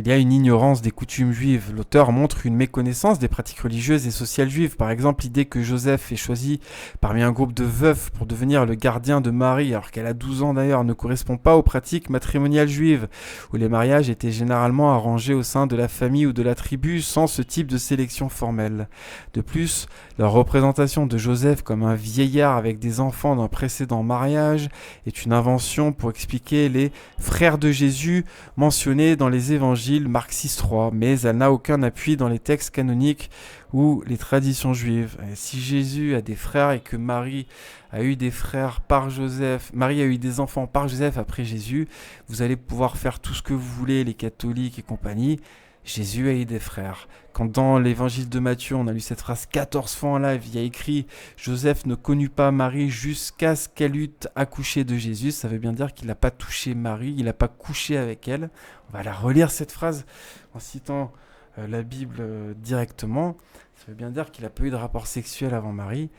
Il y a une ignorance des coutumes juives. L'auteur montre une méconnaissance des pratiques religieuses et sociales juives. Par exemple, l'idée que Joseph est choisi parmi un groupe de veufs pour devenir le gardien de Marie, alors qu'elle a 12 ans d'ailleurs, ne correspond pas aux pratiques matrimoniales juives, où les mariages étaient généralement arrangés au sein de la famille ou de la tribu sans ce type de sélection formelle. De plus, la représentation de Joseph comme un vieillard avec des enfants d'un précédent mariage est une invention pour expliquer les frères de Jésus mentionnés dans les évangiles Marc 6.3, mais elle n'a aucun appui dans les textes canoniques ou les traditions juives. Et si Jésus a des frères et que Marie a eu des frères par Joseph, Marie a eu des enfants par Joseph après Jésus, vous allez pouvoir faire tout ce que vous voulez, les catholiques et compagnie. Jésus a eu des frères. Quand dans l'évangile de Matthieu, on a lu cette phrase 14 fois en live, il y a écrit « Joseph ne connut pas Marie jusqu'à ce qu'elle eût accouché de Jésus », ça veut bien dire qu'il n'a pas touché Marie, il n'a pas couché avec elle. On va la relire cette phrase en citant la Bible directement. Ça veut bien dire qu'il n'a pas eu de rapport sexuel avant Marie,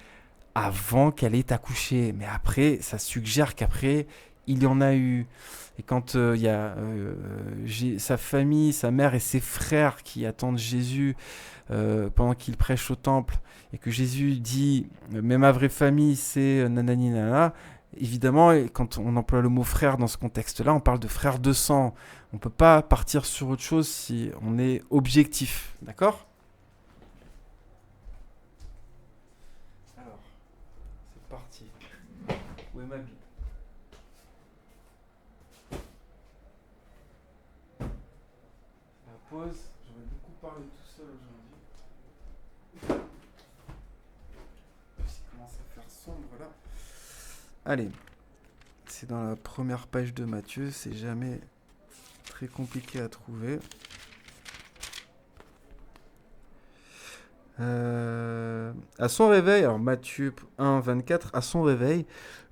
avant qu'elle ait accouché. Mais après, ça suggère qu'après, il y en a eu. Et quand il y a sa famille, sa mère et ses frères qui attendent Jésus pendant qu'il prêche au temple, et que Jésus dit « Mais ma vraie famille, c'est nanani nanana », évidemment, quand on emploie le mot « frère » dans ce contexte-là, on parle de frère de sang. On ne peut pas partir sur autre chose si on est objectif. D'accord ? Alors, c'est parti. Où est ma Bible ? Pause, j'aurais beaucoup parlé tout seul aujourd'hui. Il commence à faire sombre là. Allez, c'est dans la première page de Matthieu, c'est jamais très compliqué à trouver. À son réveil, alors Matthieu 1, 24, à son réveil,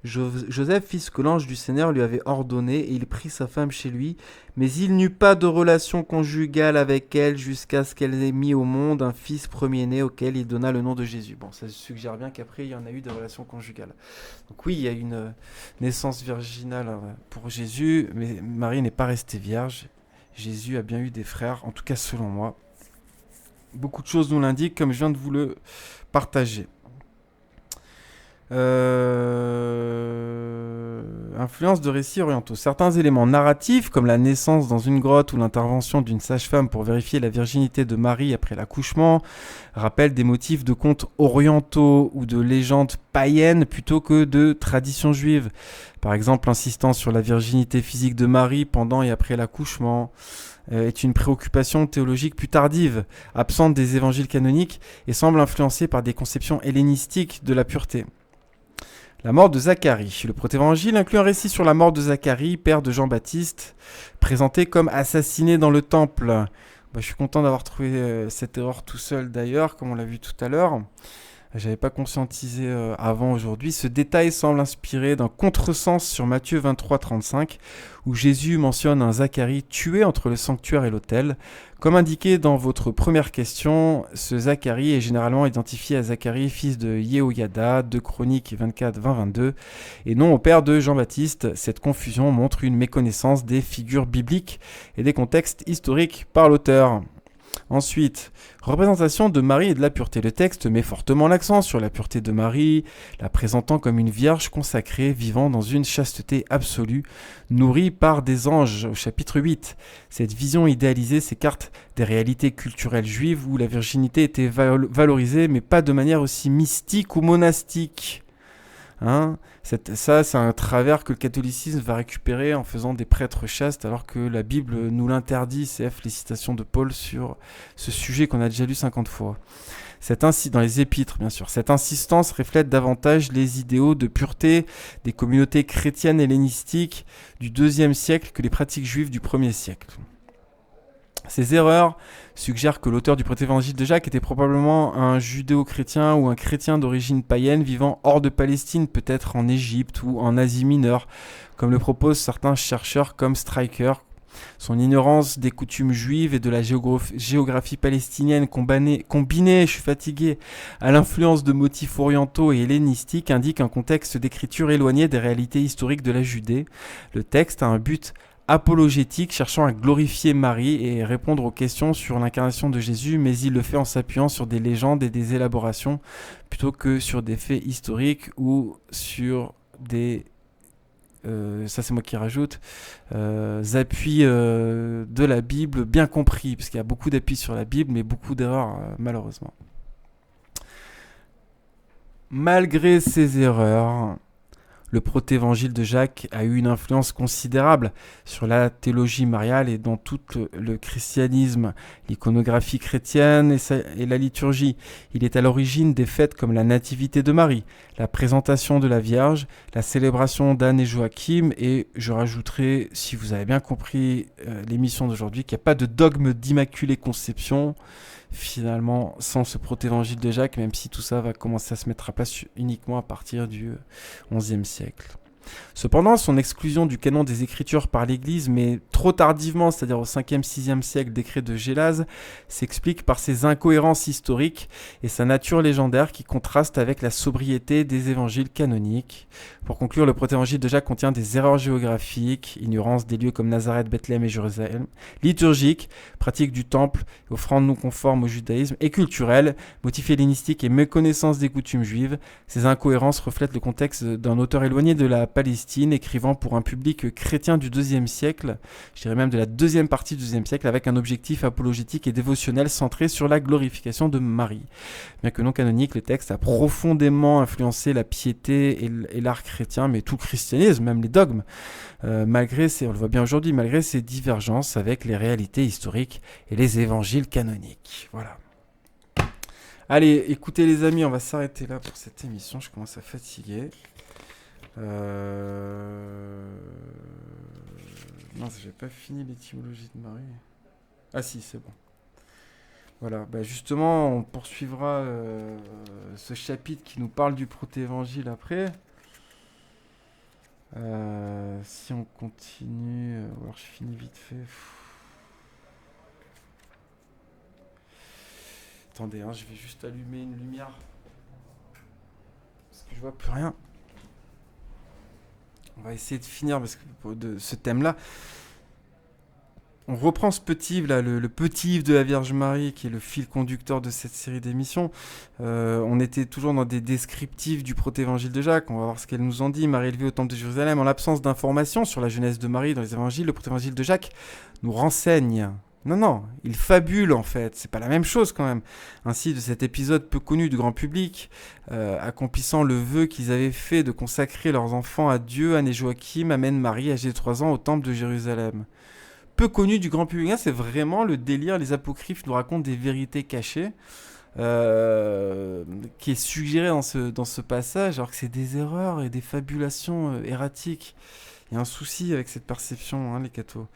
Joseph fit ce que l'ange du Seigneur lui avait ordonné et il prit sa femme chez lui, mais il n'eut pas de relation conjugale avec elle jusqu'à ce qu'elle ait mis au monde un fils premier-né auquel il donna le nom de Jésus. Bon, ça suggère bien qu'après il y en a eu des relations conjugales. Donc oui, il y a une naissance virginale pour Jésus, mais Marie n'est pas restée vierge. Jésus a bien eu des frères, en tout cas selon moi. Beaucoup de choses nous l'indiquent, comme je viens de vous le partager. Influence de récits orientaux. Certains éléments narratifs, comme la naissance dans une grotte ou l'intervention d'une sage-femme pour vérifier la virginité de Marie après l'accouchement, rappellent des motifs de contes orientaux ou de légendes païennes plutôt que de traditions juives. Par exemple, l'insistance sur la virginité physique de Marie pendant et après l'accouchement est une préoccupation théologique plus tardive, absente des évangiles canoniques et semble influencée par des conceptions hellénistiques de la pureté. La mort de Zacharie. Le protévangile inclut un récit sur la mort de Zacharie, père de Jean-Baptiste, présenté comme assassiné dans le temple. Je suis content d'avoir trouvé cette erreur tout seul d'ailleurs, comme on l'a vu tout à l'heure. J'avais pas conscientisé avant aujourd'hui. Ce détail semble inspiré d'un contresens sur Matthieu 23-35, où Jésus mentionne un Zacharie tué entre le sanctuaire et l'autel. Comme indiqué dans votre première question, ce Zacharie est généralement identifié à Zacharie, fils de Yehoyada, 2 Chroniques 24-20-22, et non au père de Jean-Baptiste. Cette confusion montre une méconnaissance des figures bibliques et des contextes historiques par l'auteur. Ensuite, représentation de Marie et de la pureté. Le texte met fortement l'accent sur la pureté de Marie, la présentant comme une vierge consacrée, vivant dans une chasteté absolue, nourrie par des anges, au chapitre 8. Cette vision idéalisée s'écarte des réalités culturelles juives où la virginité était valorisée, mais pas de manière aussi mystique ou monastique. Ça, c'est un travers que le catholicisme va récupérer en faisant des prêtres chastes, alors que la Bible nous l'interdit, CF les citations de Paul sur ce sujet qu'on a déjà lu 50 fois. Dans les épîtres, bien sûr. Cette insistance reflète davantage les idéaux de pureté des communautés chrétiennes hellénistiques du IIe siècle que les pratiques juives du 1er siècle. Ces erreurs suggèrent que l'auteur du protévangile de Jacques était probablement un judéo-chrétien ou un chrétien d'origine païenne vivant hors de Palestine, peut-être en Égypte ou en Asie mineure, comme le proposent certains chercheurs comme Stryker. Son ignorance des coutumes juives et de la géographie palestinienne combinée, je suis fatigué, à l'influence de motifs orientaux et hellénistiques indique un contexte d'écriture éloigné des réalités historiques de la Judée. Le texte a un but apologétique, cherchant à glorifier Marie et répondre aux questions sur l'incarnation de Jésus, mais il le fait en s'appuyant sur des légendes et des élaborations, plutôt que sur des faits historiques ou sur des... ça c'est moi qui rajoute, appuis de la Bible bien compris, parce qu'il y a beaucoup d'appuis sur la Bible, mais beaucoup d'erreurs malheureusement. Malgré ces erreurs, le protévangile de Jacques a eu une influence considérable sur la théologie mariale et dans tout le christianisme, l'iconographie chrétienne et la liturgie. Il est à l'origine des fêtes comme la Nativité de Marie, la présentation de la Vierge, la célébration d'Anne et Joachim, et je rajouterai, si vous avez bien compris l'émission d'aujourd'hui, qu'il n'y a pas de dogme d'Immaculée Conception, finalement, sans ce protévangile de Jacques, même si tout ça va commencer à se mettre à place uniquement à partir du XIe siècle. Cependant, son exclusion du canon des Écritures par l'Église, mais trop tardivement, c'est-à-dire au 5e, 6e siècle, décret de Gélase, s'explique par ses incohérences historiques et sa nature légendaire qui contraste avec la sobriété des évangiles canoniques. Pour conclure, le protévangile de Jacques contient des erreurs géographiques, ignorance des lieux comme Nazareth, Bethléem et Jérusalem, liturgiques, pratique du temple, offrandes non conformes au judaïsme, et culturelles, motifs hellénistiques et méconnaissance des coutumes juives. Ces incohérences reflètent le contexte d'un auteur éloigné de la Palestine, écrivant pour un public chrétien du IIe siècle, je dirais même de la deuxième partie du IIe siècle, avec un objectif apologétique et dévotionnel centré sur la glorification de Marie. Bien que non canonique, le texte a profondément influencé la piété et l'art chrétien, mais tout le christianisme, même les dogmes, on le voit bien aujourd'hui, malgré ces divergences avec les réalités historiques et les évangiles canoniques. Voilà. Allez, écoutez les amis, on va s'arrêter là pour cette émission, je commence à fatiguer. Non, j'ai pas fini l'étymologie de Marie. Ah si, c'est bon. Voilà, justement, on poursuivra ce chapitre qui nous parle du protévangile après. Si on continue, alors je finis vite fait. Attendez, je vais juste allumer une lumière. Parce que je vois plus rien. On va essayer de finir parce que de ce thème-là. On reprend ce petit Yves, là, le petit Yves de la Vierge Marie, qui est le fil conducteur de cette série d'émissions. On était toujours dans des descriptifs du protévangile de Jacques. On va voir ce qu'elle nous en dit. Marie élevée au temple de Jérusalem. En l'absence d'informations sur la jeunesse de Marie dans les évangiles, le protévangile de Jacques nous renseigne. Non, il fabule en fait, c'est pas la même chose quand même. Ainsi, de cet épisode peu connu du grand public, accomplissant le vœu qu'ils avaient fait de consacrer leurs enfants à Dieu, Anne et Joachim amènent Marie, âgée de 3 ans, au temple de Jérusalem. Peu connu du grand public, c'est vraiment le délire, les apocryphes nous racontent des vérités cachées, qui est suggéré dans ce passage, alors que c'est des erreurs et des fabulations erratiques. Il y a un souci avec cette perception, les cathos.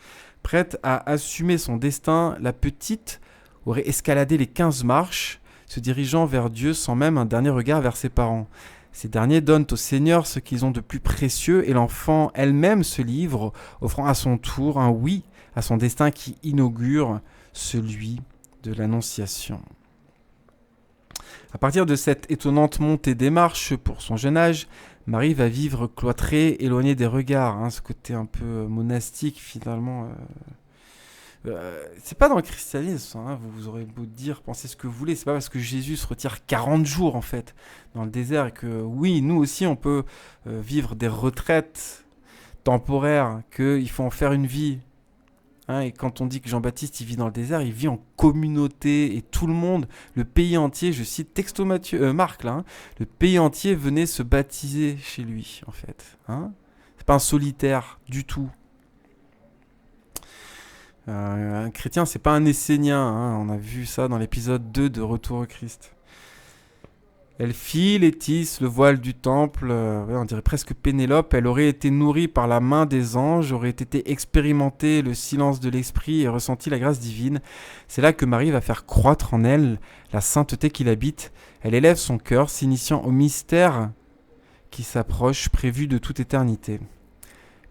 Prête à assumer son destin, la petite aurait escaladé les 15 marches, se dirigeant vers Dieu sans même un dernier regard vers ses parents. Ces derniers donnent au Seigneur ce qu'ils ont de plus précieux et l'enfant elle-même se livre, offrant à son tour un oui à son destin qui inaugure celui de l'Annonciation. À partir de cette étonnante montée des marches pour son jeune âge, Marie va vivre cloîtrée, éloignée des regards, ce côté un peu monastique finalement. C'est pas dans le christianisme, vous aurez beau dire, pensez ce que vous voulez, c'est pas parce que Jésus se retire 40 jours en fait dans le désert et que oui, nous aussi on peut vivre des retraites temporaires, qu'il faut en faire une vie. Et quand on dit que Jean-Baptiste il vit dans le désert, il vit en communauté et tout le monde, le pays entier, je cite texto Marc là, le pays entier venait se baptiser chez lui en fait. C'est pas un solitaire du tout. Un chrétien, c'est pas un Essénien, on a vu ça dans l'épisode 2 de Retour au Christ. Elle fit et tisse le voile du temple, on dirait presque Pénélope. Elle aurait été nourrie par la main des anges, aurait été expérimentée le silence de l'esprit et ressenti la grâce divine. C'est là que Marie va faire croître en elle la sainteté qui l'habite. Elle élève son cœur, s'initiant au mystère qui s'approche, prévu de toute éternité.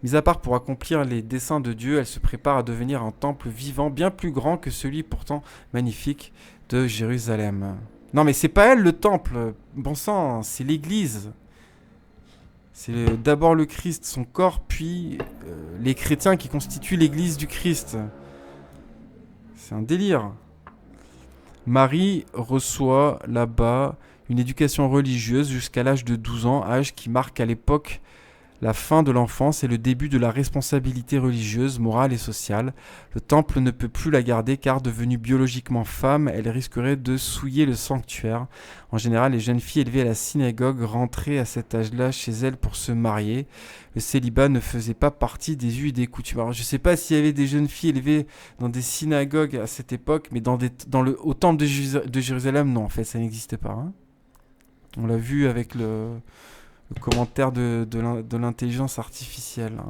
Mis à part pour accomplir les desseins de Dieu, elle se prépare à devenir un temple vivant, bien plus grand que celui pourtant magnifique de Jérusalem. Non mais c'est pas elle le temple, bon sang, c'est l'église. C'est d'abord le Christ, son corps, puis les chrétiens qui constituent l'église du Christ. C'est un délire. Marie reçoit là-bas une éducation religieuse jusqu'à l'âge de 12 ans, âge qui marque à l'époque la fin de l'enfance et le début de la responsabilité religieuse, morale et sociale. Le temple ne peut plus la garder car devenue biologiquement femme, elle risquerait de souiller le sanctuaire. En général, les jeunes filles élevées à la synagogue rentraient à cet âge-là chez elles pour se marier. Le célibat ne faisait pas partie des us et des coutumes. Alors, je ne sais pas s'il y avait des jeunes filles élevées dans des synagogues à cette époque, mais au temple de Jérusalem, non, en fait, ça n'existait pas. On l'a vu avec le commentaire de l'intelligence artificielle.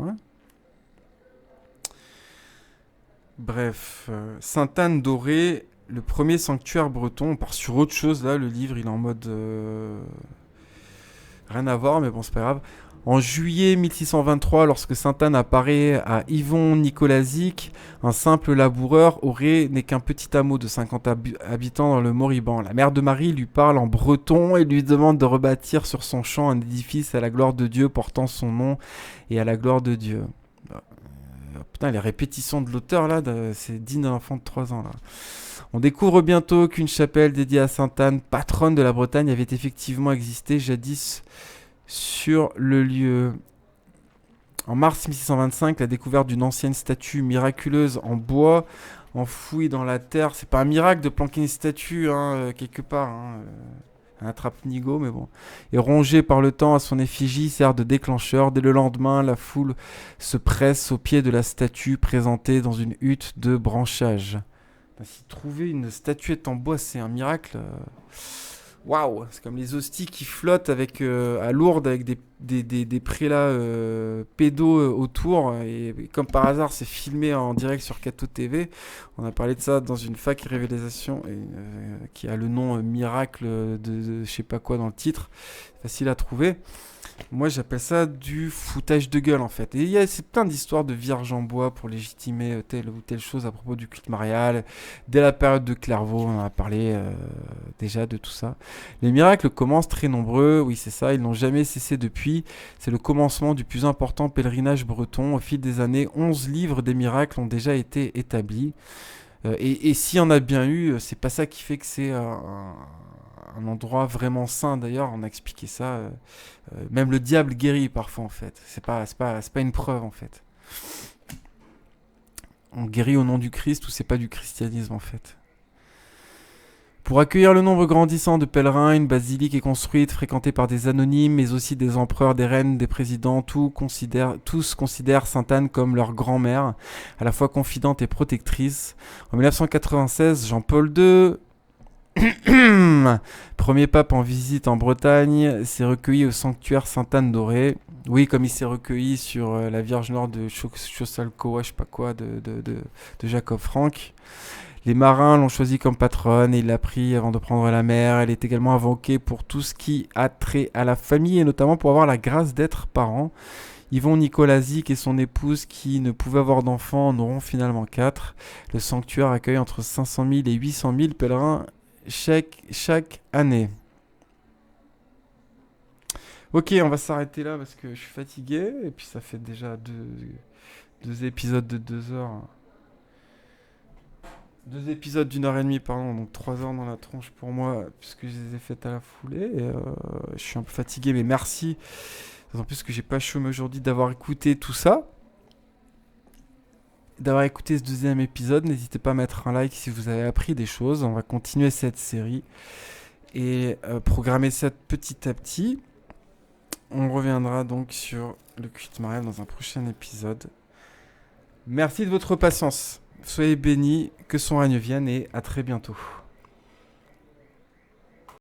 Bref, Sainte-Anne d'Auray, le premier sanctuaire breton. On part sur autre chose là, le livre il est en mode rien à voir, mais bon c'est pas grave. En juillet 1623, lorsque Sainte-Anne apparaît à Yvon-Nicolasic, un simple laboureur, Auray n'est qu'un petit hameau de 50 habitants dans le Morbihan. La mère de Marie lui parle en breton et lui demande de rebâtir sur son champ un édifice à la gloire de Dieu portant son nom et à la gloire de Dieu. Putain, les répétitions de l'auteur là, c'est digne d'un enfant de 3 ans là. On découvre bientôt qu'une chapelle dédiée à Sainte-Anne, patronne de la Bretagne, avait effectivement existé jadis sur le lieu. En mars 1625, la découverte d'une ancienne statue miraculeuse en bois enfouie dans la terre. C'est pas un miracle de planquer une statue quelque part, un attrape-nigo, mais bon. Et rongée par le temps à son effigie, sert de déclencheur. Dès le lendemain, la foule se presse au pied de la statue présentée dans une hutte de branchage. Si trouver une statuette en bois, c'est un miracle. Waouh, c'est comme les hosties qui flottent avec, à Lourdes avec des prélats pédos autour. Et comme par hasard, c'est filmé en direct sur Cato TV. On a parlé de ça dans une fac révélation qui a le nom Miracle de je sais pas quoi dans le titre. Facile à trouver. Moi, j'appelle ça du foutage de gueule, en fait. Et c'est plein d'histoires de vierges en bois pour légitimer telle ou telle chose à propos du culte marial. Dès la période de Clairvaux, on a parlé déjà de tout ça. Les miracles commencent très nombreux, oui, c'est ça, ils n'ont jamais cessé depuis. C'est le commencement du plus important pèlerinage breton. Au fil des années, 11 livres des miracles ont déjà été établis. Et s'il y en a bien eu, c'est pas ça qui fait que c'est un endroit vraiment saint. D'ailleurs, on a expliqué ça. Même le diable guérit parfois, en fait. C'est pas une preuve, en fait. On guérit au nom du Christ ou c'est pas du christianisme, en fait. Pour accueillir le nombre grandissant de pèlerins, une basilique est construite, fréquentée par des anonymes, mais aussi des empereurs, des reines, des présidents. Tous considèrent Sainte-Anne comme leur grand-mère, à la fois confidente et protectrice. En 1996, Jean-Paul II, premier pape en visite en Bretagne, s'est recueilli au sanctuaire Sainte-Anne d'Auray. Oui, comme il s'est recueilli sur la Vierge Noire de Chossalkoa, je sais pas quoi, de Jacob Frank. Les marins l'ont choisie comme patronne et il l'a pris avant de prendre la mer. Elle est également invoquée pour tout ce qui a trait à la famille et notamment pour avoir la grâce d'être parent. Yvon Nicolazic et son épouse, qui ne pouvaient avoir d'enfants, en auront finalement 4. Le sanctuaire accueille entre 500 000 et 800 000 pèlerins chaque année. Ok, on va s'arrêter là parce que je suis fatigué. Et puis ça fait déjà deux épisodes de 2 heures. 2 épisodes d'1 heure et demie, pardon. Donc 3 heures dans la tronche pour moi, puisque je les ai faites à la foulée. Et, je suis un peu fatigué, mais merci. En plus que j'ai pas chômé aujourd'hui d'avoir écouté tout ça. D'avoir écouté ce 2e épisode. N'hésitez pas à mettre un like si vous avez appris des choses. On va continuer cette série. Et programmer ça petit à petit. On reviendra donc sur le culte marial dans un prochain épisode. Merci de votre patience. Soyez bénis, que son règne vienne et à très bientôt.